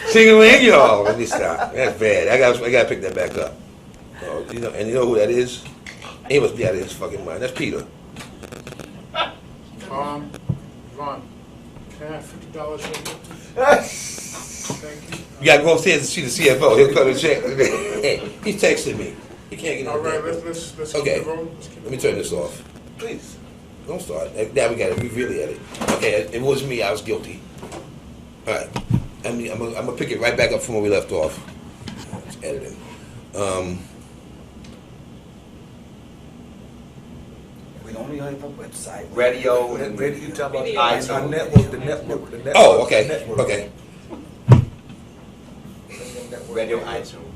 Sing-a-ling, y'all. Let me stop. That's bad. I gotta pick that back up. You know, and you know who that is? He must be out of his fucking mind. That's Peter. Ron, can I have $50 from you? Thank you. You gotta go upstairs and see the CFO. He'll cut a check. He's texting me. He can't get in. All right, there. let's Okay. keep it rolling. Let's keep it Let me turn this off. Please. Don't start. Now we got it. We really at it. Okay, it was me. I was guilty. All right. I'm gonna pick it right back up from where we left off. It's editing. We only have a website. Radio Where and do you talk about iTunes. our network, the network. Oh, okay. the network. Okay. Network. Radio iTunes.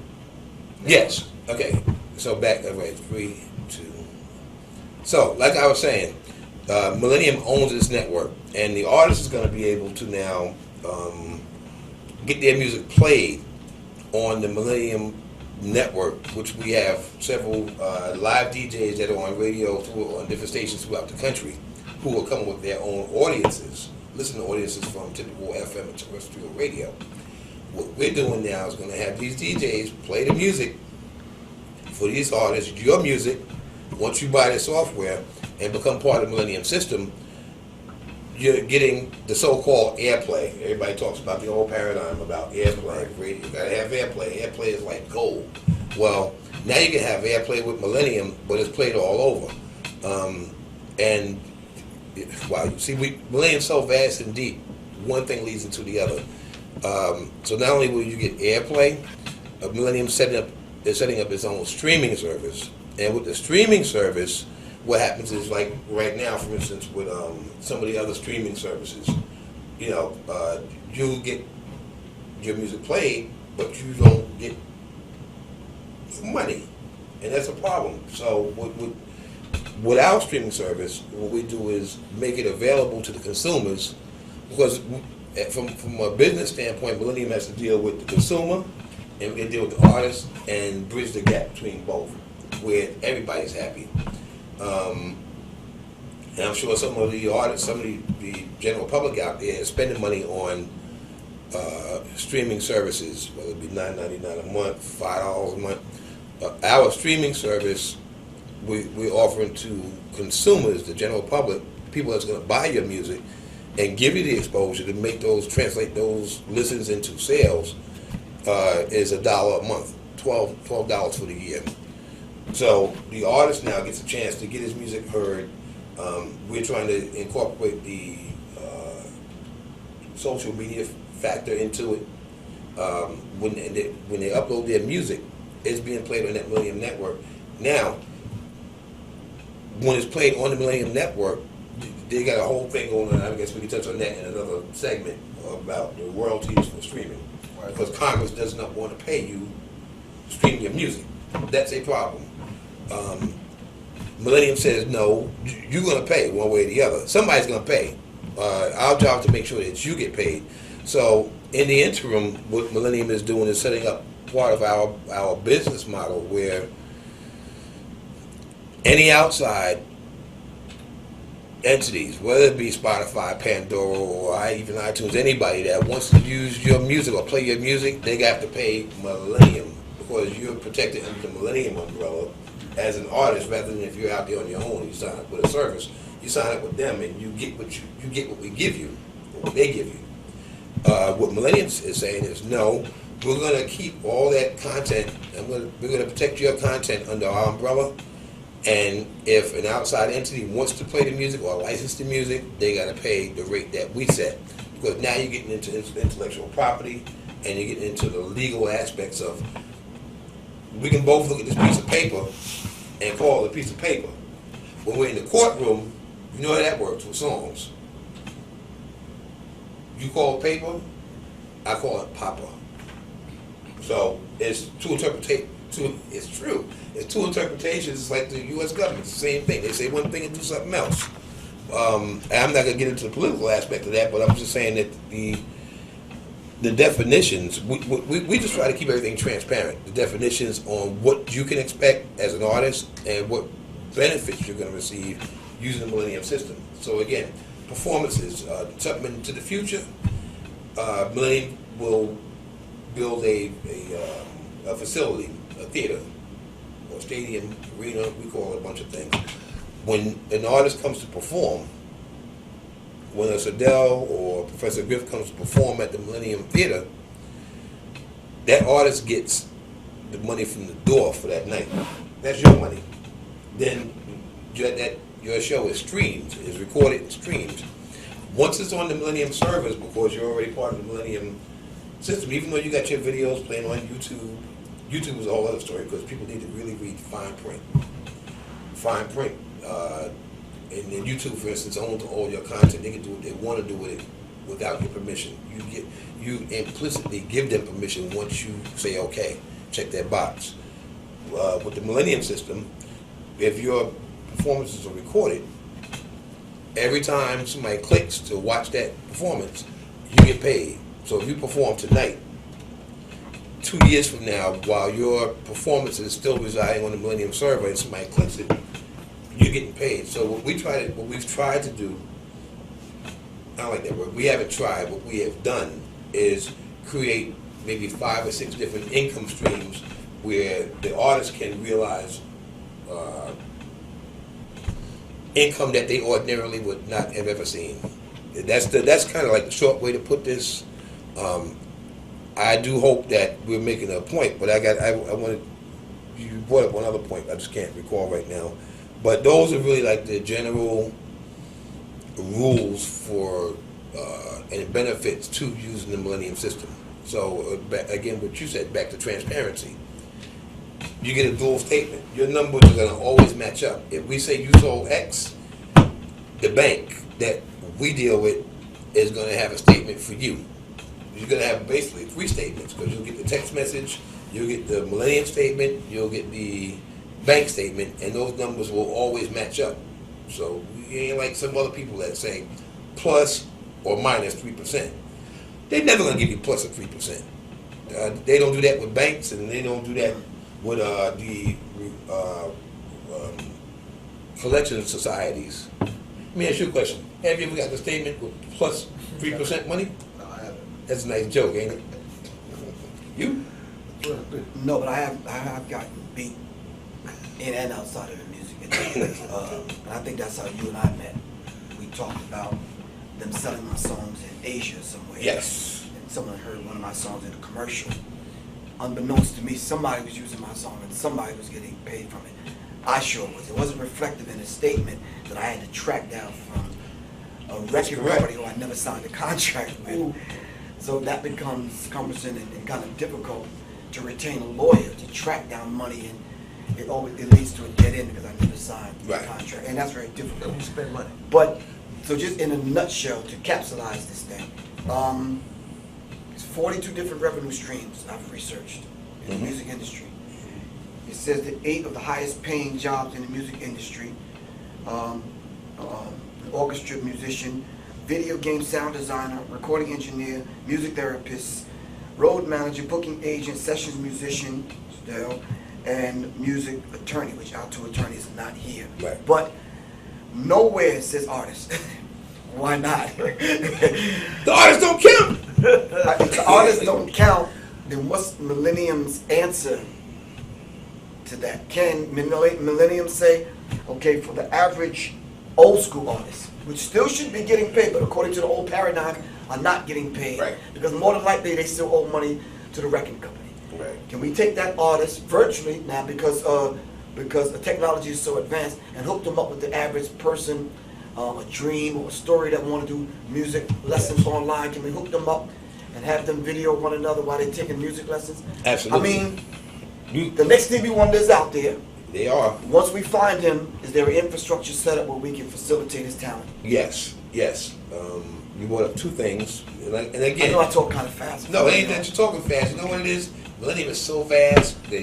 Yes. Okay. So back. Wait. 3, 2. So, like I was saying, Millennium owns this network, and the artist is going to be able to now get their music played on the Millennium network, which we have several live DJs that are on radio on different stations throughout the country, who will come with their own audiences, listening audiences from typical FM and terrestrial radio. What we're doing now is going to have these DJs play the music for these artists, your music. Once you buy the software and become part of the Millennium system, you're getting the so-called airplay. Everybody talks about the old paradigm about airplay. Radio, you gotta have airplay. Airplay is like gold. Well, now you can have airplay with Millennium, but it's played all over. And wow, see, Millennium's so vast and deep. One thing leads into the other. So not only will you get airplay, Millennium's setting up its own streaming service. And with the streaming service, what happens is, like right now, for instance, with some of the other streaming services, you know, you get your music played, but you don't get money, and that's a problem. So with our streaming service, what we do is make it available to the consumers, because from a business standpoint, Millennium has to deal with the consumer, and we can deal with the artist and bridge the gap between both, where everybody's happy. And I'm sure some of the artists, some of the general public out there is spending money on streaming services, whether it be $9.99 a month, $5 a month. Our streaming service, we're offering to consumers, the general public, people that's going to buy your music and give you the exposure to translate those listens into sales, is $1 a month, $12 for the year. So the artist now gets a chance to get his music heard. We're trying to incorporate the social media factor into it. When they upload their music, it's being played on that Millennium network. Now, when it's played on the Millennium network, they got a whole thing going on. I guess we can touch on that in another segment about the royalties for streaming. Right. Because Congress does not want to pay you to stream your music. That's a problem. Millennium says, no, you're going to pay one way or the other. Somebody's going to pay. Our job is to make sure that you get paid. So in the interim, what Millennium is doing is setting up part of our business model where any outside entities, whether it be Spotify, Pandora, or even iTunes, anybody that wants to use your music or play your music, they have to pay Millennium, because you're protected under the Millennium umbrella as an artist, rather than if you're out there on your own, you sign up with a service, you sign up with them and you get what you get what we give you, or what they give you. What Millennium is saying is, no, we're going to keep all that content, and we're going to protect your content under our umbrella. And if an outside entity wants to play the music or license the music, they got to pay the rate that we set. Because now you're getting into intellectual property, and you're getting into the legal aspects of, we can both look at this piece of paper and call it a piece of paper. When we're in the courtroom, you know how that works with songs. You call it paper, I call it papa. So it's it's true. It's two interpretations. It's like the U.S. government. It's the same thing. They say one thing and do something else. And I'm not going to get into the political aspect of that, but I'm just saying that the definitions, we just try to keep everything transparent. The definitions on what you can expect as an artist and what benefits you're going to receive using the Millennium system. So again, performances, something into the future, Millennium will build a facility, a theater, or stadium, arena, we call it a bunch of things. When an artist comes to perform, when a Sadell or Professor Griff comes to perform at the Millennium Theater, that artist gets the money from the door for that night. That's your money. Then your show is streamed, is recorded and streamed. Once it's on the Millennium servers, because you're already part of the Millennium system, even though you got your videos playing on YouTube, YouTube is a whole other story because people need to really read fine print. Fine print. And then YouTube, for instance, owns all your content. They can do what they want to do with it without your permission. You implicitly give them permission once you say okay, check that box. With the Millennium system, if your performances are recorded, every time somebody clicks to watch that performance, you get paid. So if you perform tonight, 2 years from now, while your performance is still residing on the Millennium server and somebody clicks it, you're getting paid. So what we've tried to do, I don't like that word, we haven't tried, what we have done is create maybe 5 or 6 different income streams where the artist can realize income that they ordinarily would not have ever seen. That's kind of like the short way to put this. I do hope that we're making a point, but I wanted, you brought up one other point, I just can't recall right now. But those are really like the general rules for and benefits to using the Millennium system. So again, what you said, back to transparency. You get a dual statement. Your numbers are going to always match up. If we say you sold X, the bank that we deal with is going to have a statement for you. You're going to have basically 3 statements because you'll get the text message, you'll get the Millennium statement, you'll get the bank statement, and those numbers will always match up. So you ain't like some other people that say plus or minus 3%. They're never going to give you plus or 3%. They don't do that with banks, and they don't do that with the collection societies. Let me ask you a question. Have you ever got the statement with plus 3% money? No, I haven't. That's a nice joke, ain't it? You? No, but I have gotten beat in and outside of the music industry. And I think that's how you and I met. We talked about them selling my songs in Asia somewhere. Yes. And someone heard one of my songs in a commercial. Unbeknownst to me, somebody was using my song and somebody was getting paid from it. I sure was. It wasn't reflective in a statement that I had to track down from a record company who I never signed a contract with. Ooh. So that becomes cumbersome and kind of difficult to retain a lawyer to track down money, and it leads to a dead end because I never signed a contract, and that's very difficult. You spend money. But so just in a nutshell, to capsulize this thing, it's 42 different revenue streams I've researched in the music industry. It says that 8 of the highest paying jobs in the music industry, an orchestra musician, video game sound designer, recording engineer, music therapist, road manager, booking agent, sessions musician, still, and music attorney, which our 2 attorneys are not here. Right. But nowhere it says artist. Why not? The artists don't count. If the artists don't count, then what's Millennium's answer to that? Can Millennium say, okay, for the average old school artist, which still should be getting paid, but according to the old paradigm, are not getting paid, right, because more than likely they still owe money to the record company. Right. Can we take that artist virtually now, because the technology is so advanced, and hook them up with the average person, a dream or a story that want to do music lessons online? Can we hook them up and have them video one another while they're taking music lessons? Absolutely. I mean, the next Stevie Wonder is out there. They are. Once we find him, is there an infrastructure set up where we can facilitate his talent? Yes, yes. You brought up 2 things, and again, I know I talk kind of fast. No, it ain't that you're talking fast. You know what it is? Millennium is so vast that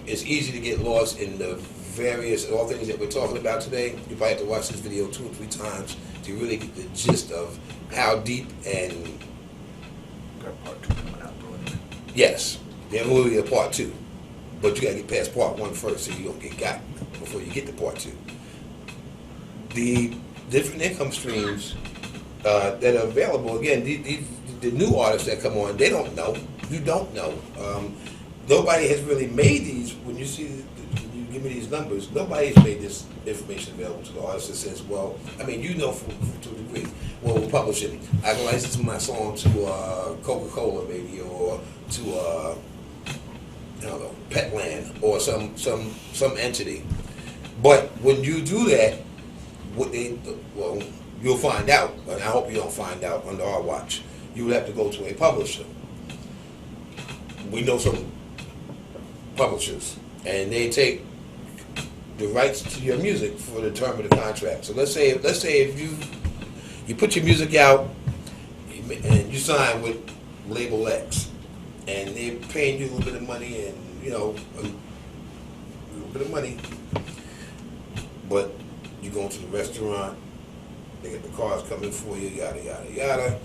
it's easy to get lost in the all things that we're talking about today. You probably have to watch this video 2 or 3 times to really get the gist of how deep and got part 2 coming out, though. Yes, there will be a part 2, but you gotta get past part 1 first, so you don't get got before you get to part 2. The different income streams that are available. Again, the new artists that come on, they don't know. You don't know. Nobody has really made these. When you see, when you give me these numbers, nobody's made this information available to the artist that says, well, I mean, you know, to a degree. Well, we'll publish it. I can license my song to Coca-Cola, maybe, or to I don't know, Petland, or some entity. But when you do that, well, you'll find out, and I hope you don't find out under our watch. You would have to go to a publisher. We know some publishers, and they take the rights to your music for the term of the contract. So let's say if you put your music out and you sign with label X, and they're paying you a little bit of money, and a little bit of money, but you go into the restaurant, they get the cars coming for you, yada yada yada.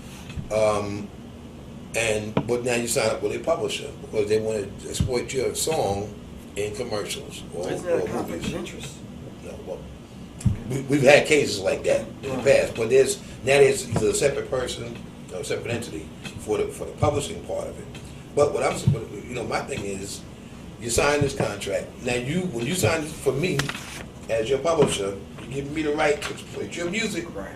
But now you sign up with a publisher because they want to exploit your song in commercials or Isn't that a conflict movies. of interest? No, well, we've had cases like that in the past, but there's either a separate person or a separate entity for the publishing part of it. But my thing is, you sign this contract. Now when you sign this for me as your publisher, you're giving me the right to exploit your music. Right.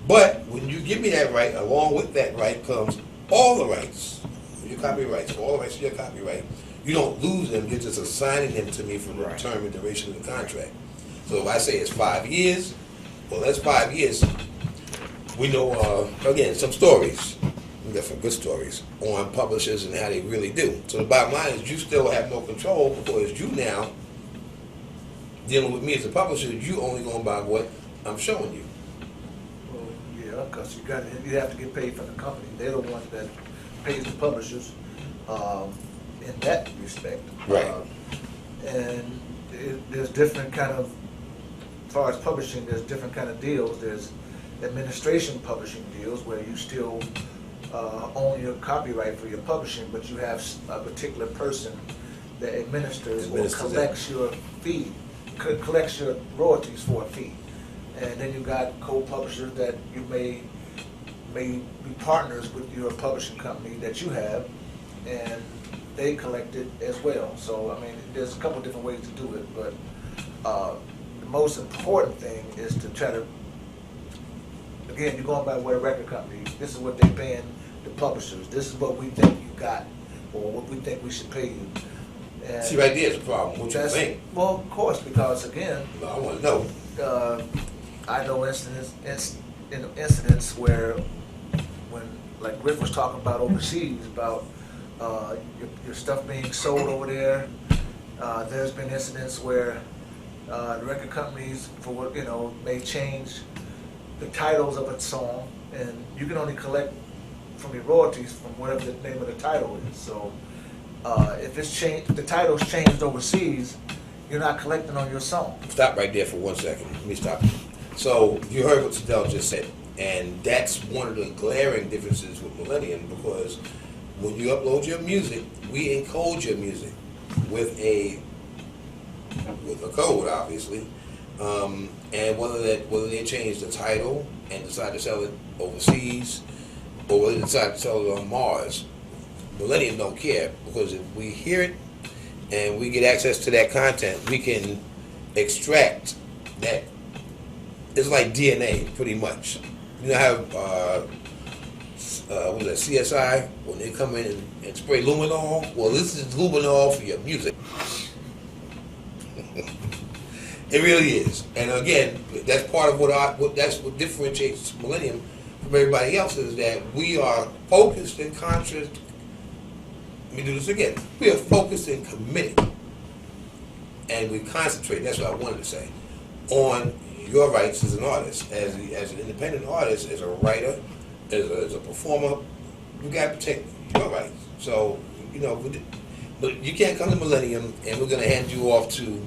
But when you give me that right, along with that right comes all the rights, your copyrights, all the rights to your copyright. You don't lose them, you're just assigning them to me for the term and duration of the contract. So if I say it's 5 years, well, that's 5 years. We know, again, some stories. We got some good stories on publishers and how they really do. So the bottom line is you still have no control because you now, dealing with me as a publisher, you only going by what I'm showing you. Well, yeah, because you have to get paid from the company. They're the ones that pays the publishers in that respect. Right. And there's different kind of, as far as publishing, there's different kind of deals. There's administration publishing deals where you still own your copyright for your publishing, but you have a particular person that administers or collects your fee, collects your royalties for a fee. And then you got co-publishers that you may be partners with your publishing company that you have, and they collect it as well. So, I mean, there's a couple different ways to do it, but the most important thing is to try to, again, you're going by what a record company, this is what they're paying the publishers, this is what we think you got, or what we think we should pay you. And see, right there's a problem. What you think? Well, of course, because again, I want to know. I know incidents where, when, like Rick was talking about overseas, about your stuff being sold over there. There's been incidents where the record companies, for what may change the titles of a song, and you can only collect from your royalties from whatever the name of the title is. So if it's changed, if the title's changed overseas, you're not collecting on your song. Stop right there for 1 second. Let me stop you. So you heard what Sadell just said, and that's one of the glaring differences with Millennium, because when you upload your music, we encode your music with a code, obviously, and whether they change the title and decide to sell it overseas, or whether they decide to sell it on Mars, Millennium don't care, because if we hear it and we get access to that content, we can extract that. It's like DNA, pretty much. You know how what is that, CSI, when they come in and spray luminol? Well, this is luminol for your music. It really is. And again, that's part of what differentiates Millennium from everybody else, is that we are focused and conscious. Let me do this again. We are focused and committed, and we concentrate. That's what I wanted to say, on your rights as an artist, as an independent artist, as a writer, as a performer. You got to protect your rights. So but you can't come to Millennium and we're going to hand you off to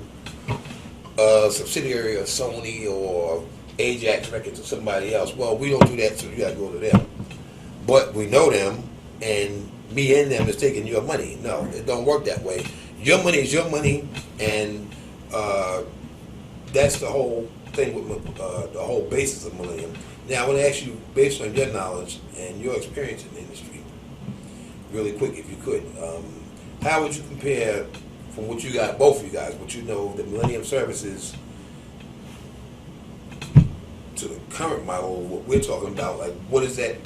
a subsidiary of Sony or Ajax Records or somebody else. Well, we don't do that, so you got to go to them. But we know them, and me and them is taking your money. No, it don't work that way. Your money is your money, and that's the whole thing with the whole basis of Millennium. Now, I want to ask you, based on your knowledge and your experience in the industry, really quick, if you could, how would you compare from what you got, both of you guys, what you know, the Millennium services to the current model, what we're talking about? Like, what is that?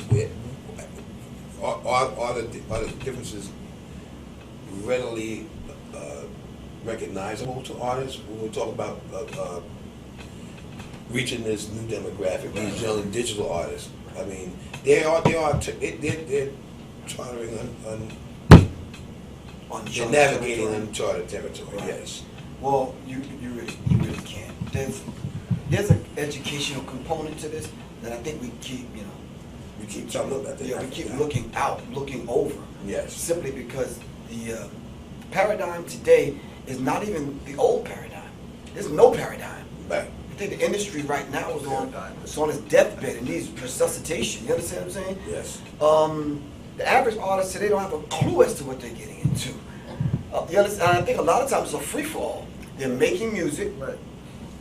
Are the differences readily recognizable to artists when we talk about reaching this new demographic, these young digital artists? I mean, they're chartering they're navigating uncharted territory. Right. Yes. Well, you really can't. There's an educational component to this that I think we keep, We keep talking about that. we keep looking out, looking over. Yes. Simply because the paradigm today is not even the old paradigm. There's no paradigm. Right. I think the industry right now is on its deathbed and needs resuscitation. You understand what I'm saying? Yes. The average artist today don't have a clue as to what they're getting into. You understand? And I think a lot of times it's a free-for-all. They're making music. Right.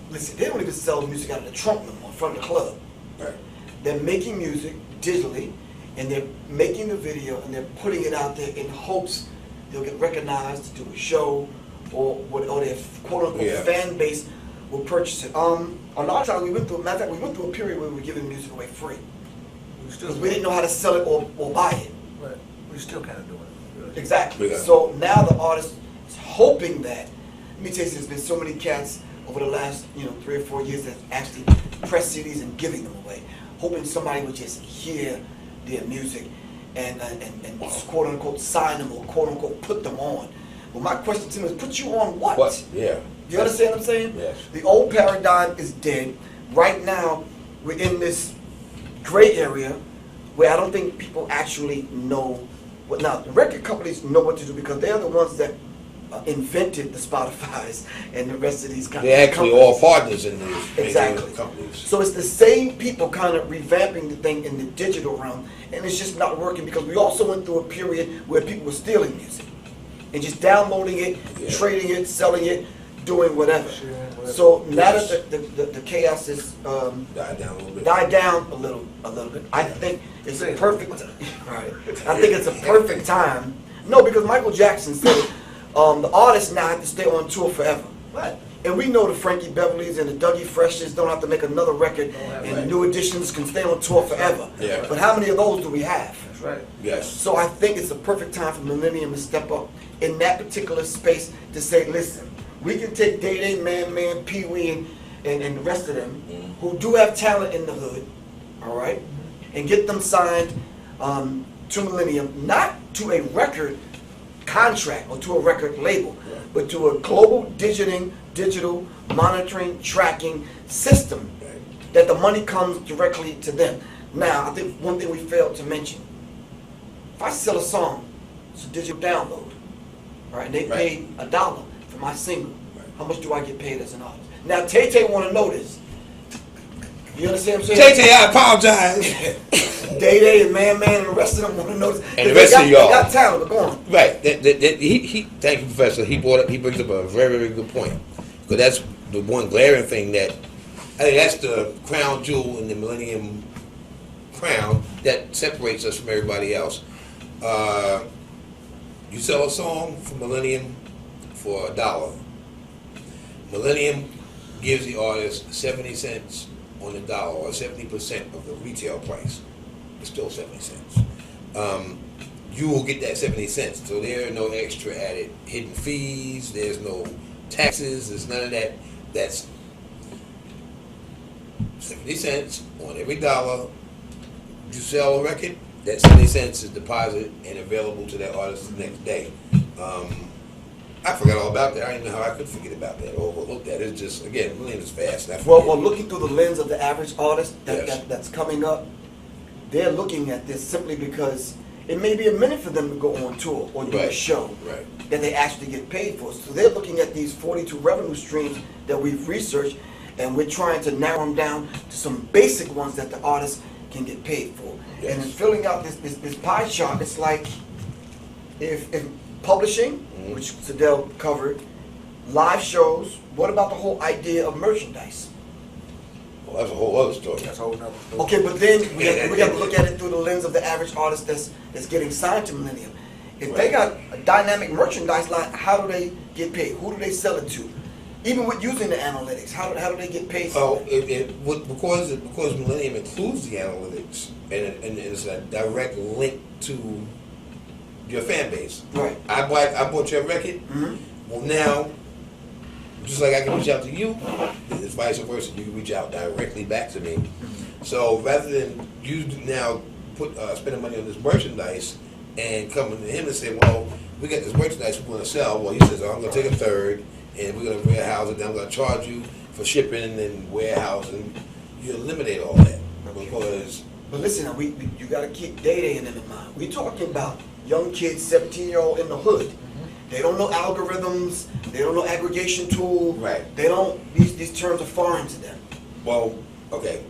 Listen, they don't even sell music out of the trunk no more, in front of the club. Right. They're making music digitally, and they're making the video, and they're putting it out there in hopes they'll get recognized to do a show, or their quote-unquote fan base will purchase it. A lot of times we went through a period where we were giving music away free. Because we didn't know how to sell it or buy it. Right. We still kind of doing it. Really. Exactly. Yeah. So now the artist is hoping that, let me tell you, there's been so many cats over the last 3 or 4 years that actually press CDs and giving them away, hoping somebody would just hear their music and quote unquote sign them or quote unquote put them on. Well, my question to them is, put you on what? What? Yeah. You understand what I'm saying? Yes. The old paradigm is dead. Right now, we're in this gray area where I don't think people actually know what. Now, the record companies know what to do because they're the ones that invented the Spotifys and the rest of these kind They're of actually companies. all partners in these Exactly. companies. So it's the same people kind of revamping the thing in the digital realm, and it's just not working because we also went through a period where people were stealing music and just downloading it, trading it, selling it, doing whatever. So now that the chaos is Died down a little bit. died down a little bit, I think it's a perfect. Right. I think it's a perfect time. No, because Michael Jackson said the artists now have to stay on tour forever. Right. And we know the Frankie Beverleys and the Dougie Freshes don't have to make another record, and the New Editions can stay on tour forever. Yeah. But how many of those do we have? That's right. Yes. So I think it's a perfect time for Millennium to step up in that particular space to say, listen, we can take Day Day, Man, Pee Wee, and the rest of them who do have talent in the hood, all right, and get them signed to Millennium, not to a record contract or to a record label, but to a global digital monitoring, tracking system that the money comes directly to them. Now, I think one thing we failed to mention, if I sell a song, it's a digital download, all right, and they paid $1 for my single, how much do I get paid as an artist? Now, Tay-Tay want to know this. You understand what I'm saying? Tay-Tay, I apologize. Day Day and Man and the rest of them want to know this. And the rest of y'all. They got talent, but go on. Right. Thank you, Professor. He brings up a very, very good point. Because that's the one glaring thing that, I think that's the crown jewel in the Millennium crown that separates us from everybody else. You sell a song from Millennium for $1. Millennium gives the artist 70 cents on the dollar, or 70% of the retail price. It's still 70 cents. You will get that 70 cents. So there are no extra added hidden fees. There's no taxes. There's none of that. That's 70 cents on every dollar. You sell a record, that 70 cents is deposited and available to that artist the next day. I forgot all about that. I didn't know how I could forget about that or overlook that. It's just, again, Millennium is fast. Well, looking through the lens of the average artist Yes. that's coming up, they're looking at this simply because it may be a minute for them to go on tour or do a show that they actually get paid for. So they're looking at these 42 revenue streams that we've researched, and we're trying to narrow them down to some basic ones that the artist can get paid for. Yes. And in filling out this pie chart, it's like if publishing, which Sadell covered, live shows, what about the whole idea of merchandise? Well, that's a whole other story. That's a whole nother story. Okay, but then we have to look at it through the lens of the average artist that's getting signed to Millennium. If they got a dynamic merchandise line, how do they get paid? Who do they sell it to? Even with using the analytics, how do they get paid? Well, because Millennium includes the analytics and it's a direct link to your fan base. Right. I bought your record. Well, now, just like I can reach out to you, it's vice versa. You can reach out directly back to me. So rather than you now spending money on this merchandise and coming to him and say, well, we got this merchandise we're going to sell. Well, he says, oh, I'm going to take a third and we're going to warehouse it. Then I'm going to charge you for shipping and warehousing. You eliminate all that because. But listen, you got to keep Day in them in mind. We're talking about young kids, 17-year-old in the hood. They don't know algorithms. They don't know aggregation tool. Right. They don't. These terms are foreign to them. Well, okay,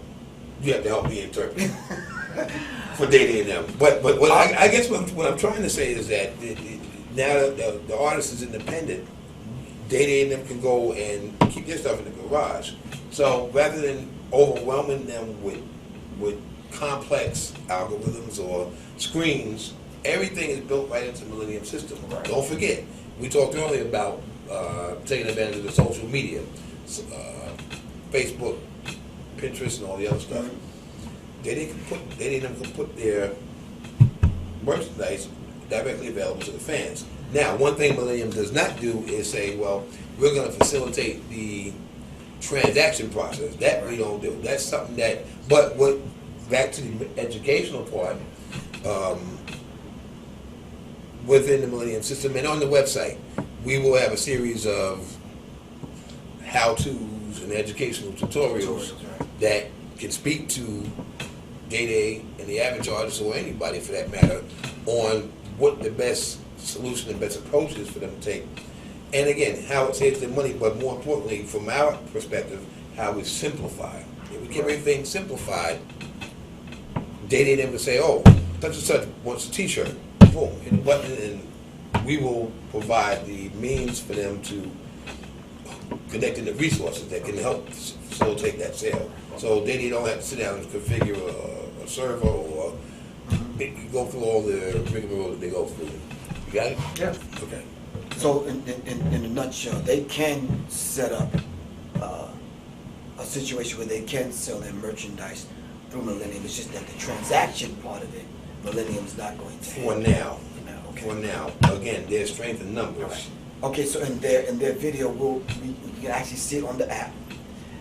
you have to help me interpret for Day and them. But what I guess what I'm trying to say is that now that the artist is independent, Day and them can go and keep their stuff in the garage. So rather than overwhelming them with complex algorithms or screens, everything is built right into the Millennium system. Right. Don't forget, we talked earlier about taking advantage of the social media, Facebook, Pinterest, and all the other stuff. They can put their merchandise directly available to the fans. Now, one thing Millennium does not do is say, well, we're going to facilitate the transaction process. That we don't do. That's something that, but back to the educational part, within the Millennium system and on the website, we will have a series of how-tos and educational tutorials that can speak to Day and the average artist or anybody for that matter on what the best solution and best approach is for them to take. And again, how it saves them money, but more importantly, from our perspective, how we simplify. If we keep everything simplified, Day and them would say, oh, such and such wants a t-shirt. Boom, hit a button, and we will provide the means for them to connect in the resources that can help facilitate that sale. So they don't have to sit down and configure a server or go through all the rigmarole that they go through. You got it? Yeah. Okay. So in a nutshell, they can set up a situation where they can sell their merchandise through Millennium. It's just that the transaction part of it, Millennium's not going to For handle. now. Okay. For now. Again, there's strength in numbers. Right. Okay, so in their video, you can actually see it on the app.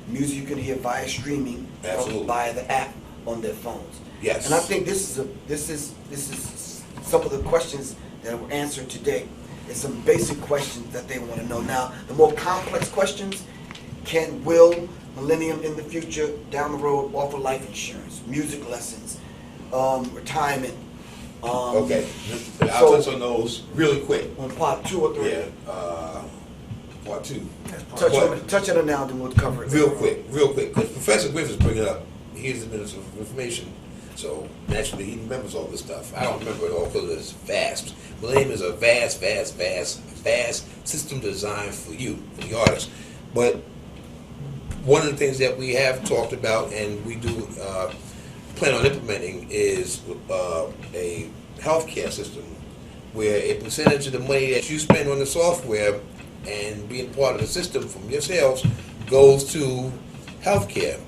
Music you can hear via streaming, or Absolutely. via the app on their phones. Yes. And I think this is some of the questions that were answered today. It's some basic questions that they want to know. Now, the more complex questions: will Millennium in the future, down the road, offer life insurance, music lessons, retirement? Okay. I'll touch on those really quick. On part 2 or 3. Yeah. Part 2. Touch on it now, then we'll cover it. Real quick. Because Professor Griffiths bringing it up. He's the Minister of Information, so naturally he remembers all this stuff. I don't remember it all because it's vast. Millennium is a vast system designed for you, for the artist. But one of the things that we have talked about and we do plan on implementing is a healthcare system where a percentage of the money that you spend on the software and being part of the system from your sales goes to healthcare.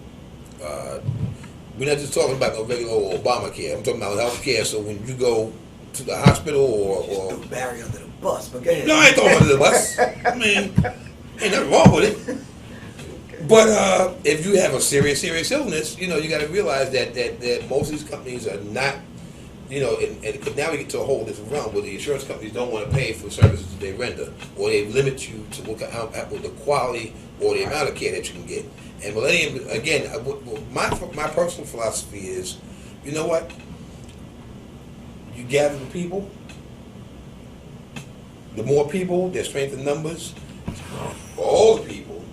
We're not just talking about no regular Obamacare. I'm talking about healthcare. So when you go to the hospital or Just Barry under the bus, but go ahead. no, I ain't throwing under the bus. I mean, ain't nothing wrong with it. But if you have a serious illness, you got to realize that most of these companies are not, and now we get to a whole different realm where the insurance companies don't want to pay for services that they render, or they limit you to the quality or the amount of care that you can get. And Millennium, again, my personal philosophy is, you know what? You gather the people. The more people, their strength in numbers. For all the people.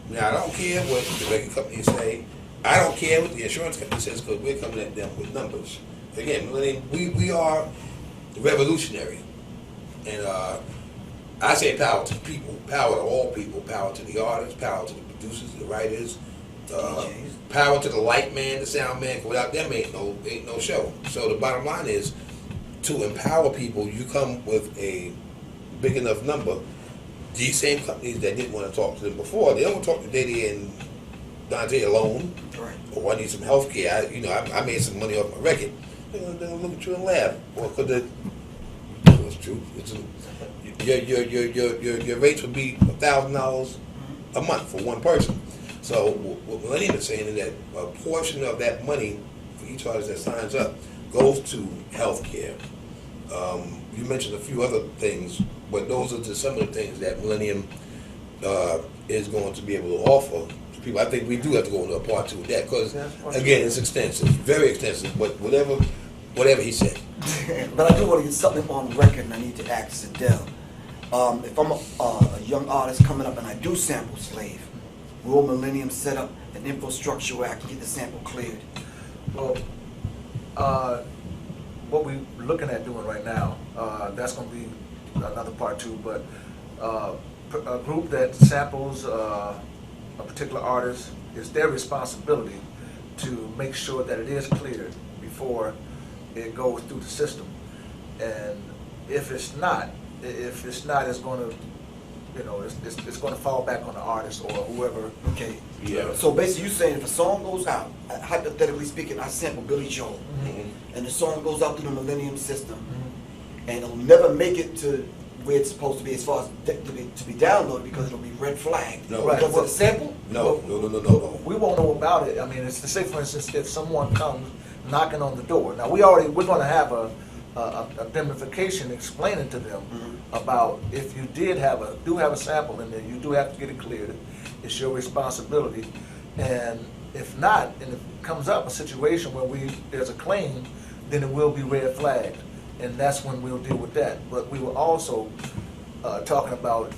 Now, I don't care what the record companies say. I don't care what the insurance company says because we're coming at them with numbers. Again, we are revolutionary, and I say power to the people, power to all people, power to the artists, power to the producers, the writers, power to the light man, the sound man. 'Cause without them, ain't no show. So the bottom line is, to empower people, you come with a big enough number. These same companies that didn't want to talk to them before, they don't want to talk to Diddy and Dante alone. Right. Or I need some health care. I made some money off my record. They're gonna look at you and laugh. Well, because it's true. Your rates would be $1,000 a month for one person. So what Millennium is saying is that a portion of that money for each artist that signs up goes to health care. You mentioned a few other things, but those are just some of the things that Millennium is going to be able to offer to people. I think we do have to go into a part two of that because, again, it's extensive, very extensive, but whatever he said. But I do want to get something on record, and I need to ask Adele. If I'm a young artist coming up and I do sample Slave, will Millennium set up an infrastructure where I can get the sample cleared? Well, what we're looking at doing right now, that's going to be another part two, but a group that samples a particular artist, it's their responsibility to make sure that it is cleared before it goes through the system. And if it's not, it's going to, it's going to fall back on the artist or whoever. Okay. Yeah. So basically, you're saying if a song goes out, hypothetically speaking, I sample Billy Joel, and the song goes out through the Millennium system, and it'll never make it to where it's supposed to be as far as to be downloaded because it'll be red flagged. No. Right. Because of the sample? No. We won't know about it. I mean, it's to say, for instance, if someone comes knocking on the door. Now, we're going to have a indemnification explaining to them about if you do have a sample in there, you do have to get it cleared. It's your responsibility. And if not, and if it comes up a situation where there's a claim, then it will be red flagged. And that's when we'll deal with that. But we were also talking about,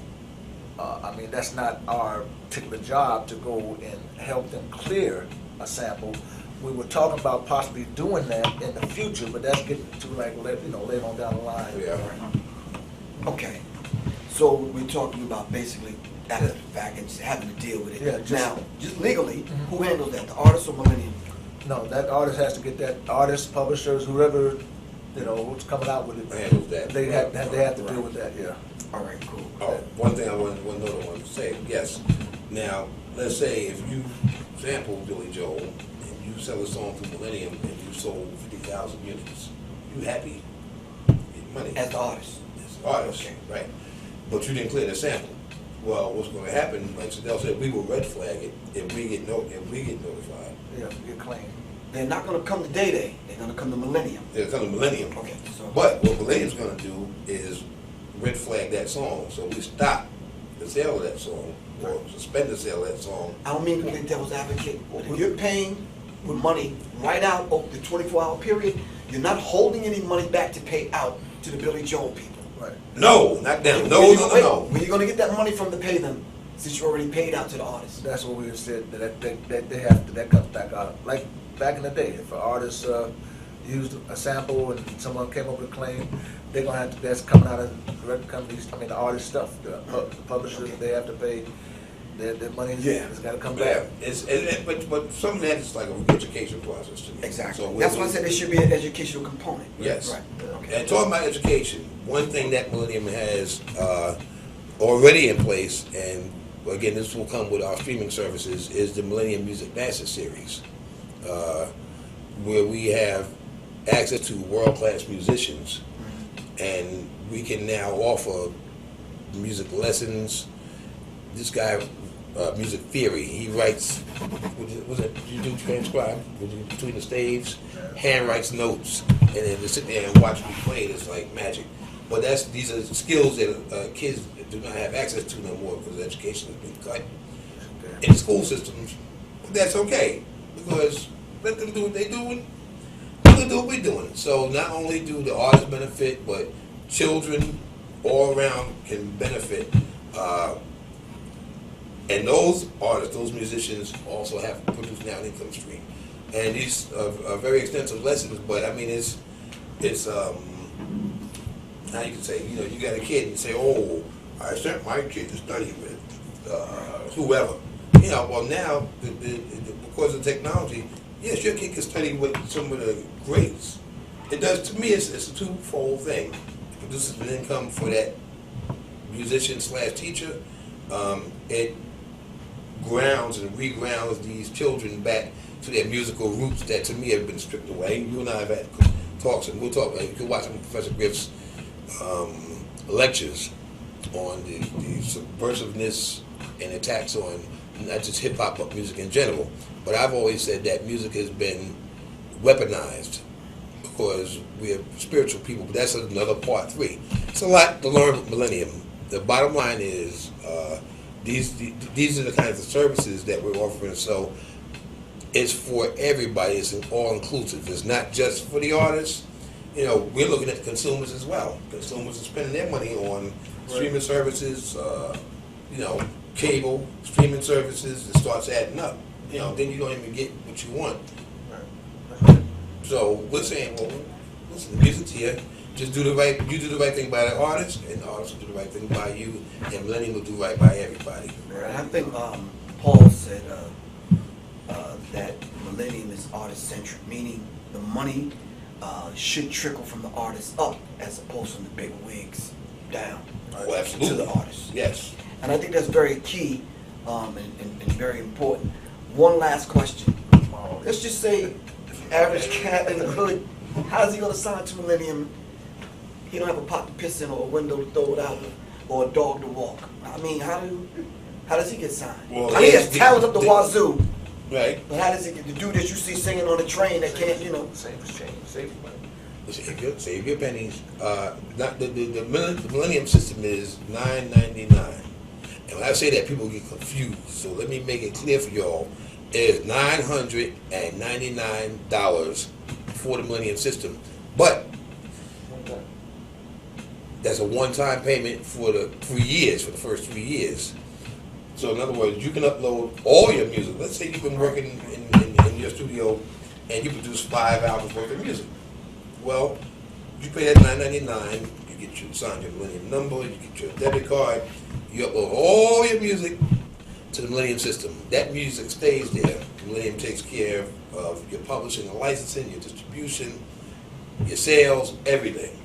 that's not our particular job to go and help them clear a sample. We were talking about possibly doing that in the future, but that's getting to later on down the line. Yeah. Okay. So we're talking about basically after the fact and just having to deal with it. Yeah, now, just legally, who handles that? The artist or Millennium? No, that artist has to get that. Artists, publishers, whoever, who's coming out with it. Handles that. They have to deal with that, yeah. All right, cool. Oh, one thing I wanted to say, yes. Now, let's say if you sample Billy Joel and you sell a song through Millennium and you sold 50,000 units, you happy? Get money. As the artist? As the artist, Okay. right. But you didn't clear the sample. Well, what's going to happen, like Sadell said, we will red flag it if we get notified. Yeah, get claim. They're not going to come to Day Day. They're going to come to Millennium. They'll come to Millennium. Okay, so. But what Millennium's going to do is red flag that song. So we stop the sale of that song or suspend the sale of that song. I don't mean to play devil's advocate, but if you're paying with money right out over the 24-hour period, you're not holding any money back to pay out to the Billy Joel people. Right. No, not them. No. When you're going to get that money from to pay them, since you already paid out to the artist? That's what we said, that they have to, that comes back out. Like back in the day, if an artist used a sample and someone came up with a claim, they're going to have to, that's coming out of the record companies, the artist stuff, the publishers, they have to pay their money. Yeah. It's got to come Yeah, back. but some of that is like an education process to me. Exactly. So That's why I said there should be an educational component. Yes. Right. Okay. And talking about education, one thing that Millennium has already in place, and again, this will come with our streaming services, is the Millennium Music Master Series, where we have access to world-class musicians, and we can now offer music lessons. This guy, music theory, he writes, was it you do transcribe between the staves, hand writes notes, and then to sit there and watch me play, it's like magic. But these are skills that kids do not have access to no more because education has been cut in the school systems. That's okay, because let them do what they're doing. We can do what we're doing. So not only do the artists benefit, but children all around can benefit And those artists, those musicians also have to produce now an income stream. And these are very extensive lessons, but I mean, it's how you can say, you know, you got a kid and you say, oh, I sent my kid to study with whoever. You know, well now, because of technology, yes, your kid can study with some of the greats. It does, to me, it's a twofold thing. It produces an income for that musician slash teacher. It grounds and regrounds these children back to their musical roots that to me have been stripped away. You and I have had talks, and we'll talk, you can watch some Professor Griff's lectures on the subversiveness and attacks on not just hip-hop but music in general. But I've always said that music has been weaponized because we're spiritual people, but that's another part 3. It's a lot to learn with Millennium. The bottom line is these are the kinds of services that we're offering, so it's for everybody. It's all-inclusive. It's not just for the artists. You know, we're looking at the consumers as well. Consumers are spending their money on streaming services, you know, cable, streaming services. It starts adding up. You know, then you don't even get what you want. So we're saying, well, listen, the music's here. Just do the right. You do the right thing by the artist, and the artist will do the right thing by you, and Millennium will do right by everybody. Right. I think Paul said that Millennium is artist-centric, meaning the money should trickle from the artist up as opposed from the big wigs down Absolutely. to the artist. Yes. And I think that's very key and very important. One last question. Let's just say average cat in the hood, how's he going to sign to Millennium? He don't have a pot to piss in or a window to throw it out or a dog to walk. I mean, how does he get signed? Well, I mean, he has talent up the wazoo. Right. But how does he get the dude that you see singing on the train that can't, you know? Save his change, save your money. Save your pennies. The Millennium system is $9.99, and when I say that, people get confused. So let me make it clear for y'all: it's $999 for the Millennium system, but that's a one-time payment for the 3 years, for the first 3 years. So in other words, you can upload all your music. Let's say you've been working in your studio and you produce 5 albums worth of music. Well, you pay that $9.99, you get your sign your Millennium number, you get your debit card, you upload all your music to the Millennium system. That music stays there. Millennium takes care of your publishing and licensing, your distribution, your sales, everything.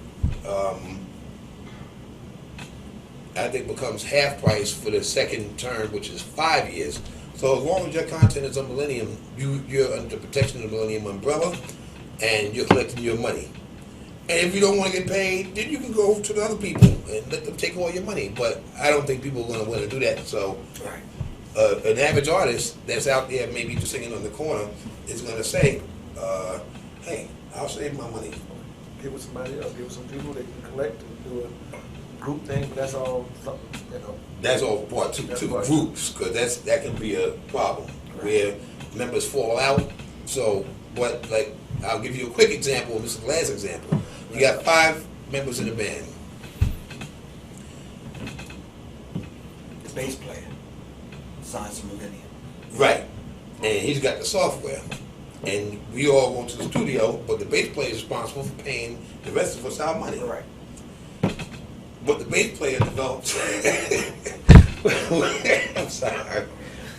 I think becomes half price for the second term, which is 5 years. So as long as your content is on Millennium, you're under the protection of the Millennium umbrella, and you're collecting your money. And if you don't want to get paid, then you can go to the other people and let them take all your money. But I don't think people are going to want to do that. So an average artist that's out there maybe just singing on the corner is going to say, hey, I'll save my money. Give it somebody else, give it some people that can collect and do a group thing, but that's all something, you know. That's all part two groups, because that can be a problem where members fall out. So, but like, I'll give you a quick example. This is the last example. You got 5 members in the band. The bass player signs to Millennium. Right. And he's got the software. And we all go to the studio, but the bass player is responsible for paying the rest of us our money. Right. But the bass player developed. I'm sorry.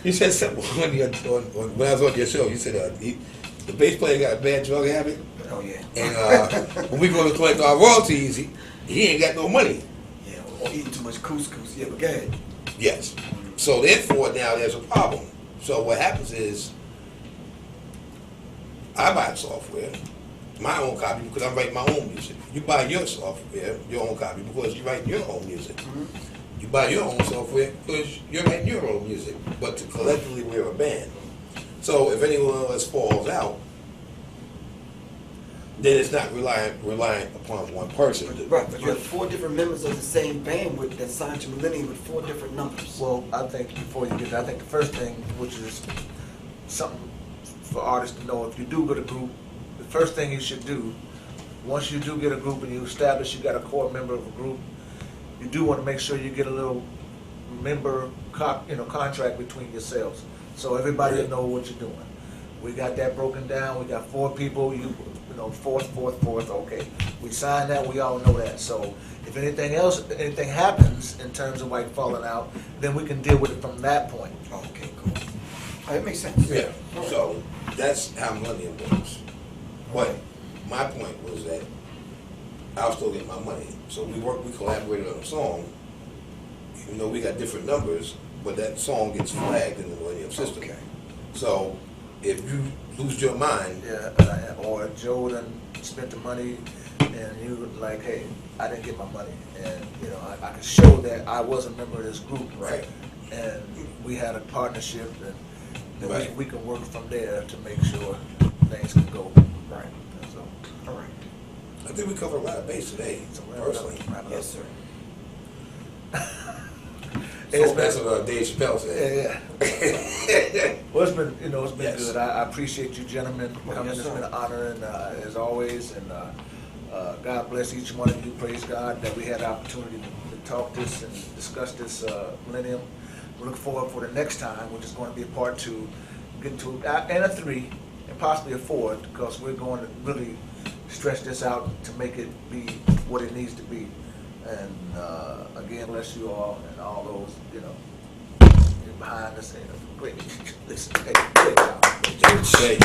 You said something when I was on your show. You said the bass player got a bad drug habit. Oh yeah. And when we go to collect our royalties, he ain't got no money. Yeah, or eating too much couscous. Yeah, but go ahead. Yes. So therefore, now there's a problem. So what happens is, I buy the software, my own copy, because I'm writing my own music. You buy your software, your own copy, because you're writing your own music. Mm-hmm. You buy your own software because you're writing your own music. But collectively, we're a band. So if anyone else falls out, then it's not reliant upon one person. Right, but you have 4 different members of the same band that signed to Millennium with 4 different numbers. Well, I think before you get there, I think the first thing, which is something for artists to know, if you do get a group, the first thing you should do, once you do get a group and you establish you got a core member of a group, you do want to make sure you get a little member contract between yourselves, so everybody will know what you're doing. We got that broken down. We got 4 people. You know, fourth. Okay, we signed that. We all know that. So if anything happens in terms of like falling out, then we can deal with it from that point. Okay, cool. Oh, that makes sense. Yeah, so that's how Millennium works. But my point was that I'll still get my money. So we collaborated on a song, even though we got different numbers, but that song gets flagged in the Millennium system. Okay. So if you lose your mind, Yeah, or Joe done spent the money, and you like, hey, I didn't get my money, and you know, I can show that I was a member of this group, Right. And we had a partnership, and then Right. we can work from there to make sure things can go right. So, All right. I think we covered a lot of base today, so personally. Yes, sir. So that's what Dave Chappelle said. Yeah. Well, it's been Yes. good. I appreciate you gentlemen coming. Yes, It's sir. been an honor, and as always, and God bless each one of you. Praise God that we had the opportunity to talk this and discuss this Millennium. We look forward for the next time, which is going to be a part 2, get to and a 3, and possibly a 4, because we're going to really stretch this out to make it be what it needs to be. And again, bless you all and all those, behind the scenes. Great. Listen, hey, great job.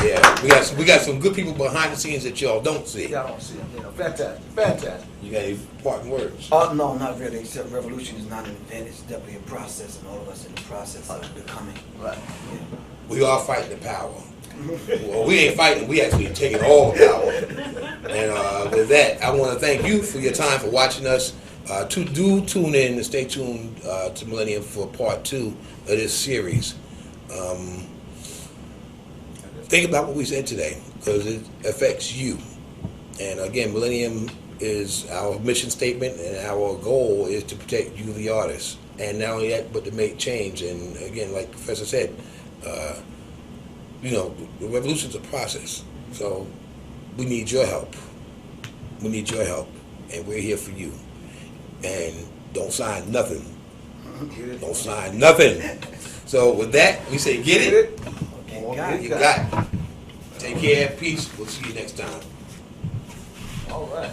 Yeah, we got some good people behind the scenes that y'all don't see. Y'all don't see them, fantastic. You got any parting words? Oh, no, not really. Except revolution is not an event. It's definitely a process, and all of us in the process of becoming. Right. Yeah. We are fighting the power. Well, we ain't fighting. We actually taking all the power. And with that, I want to thank you for your time, for watching us. Do tune in and stay tuned to Millennium for part 2 of this series. Think about what we said today, because it affects you. And again, Millennium is our mission statement, and our goal is to protect you, the artist. And not only that, but to make change. And again, like the Professor said, the revolution's a process. So we need your help. We need your help, and we're here for you. And don't sign nothing. Don't sign nothing. So with that, we say get it. Okay, got it. You got it. Take care. Peace. We'll see you next time. All right.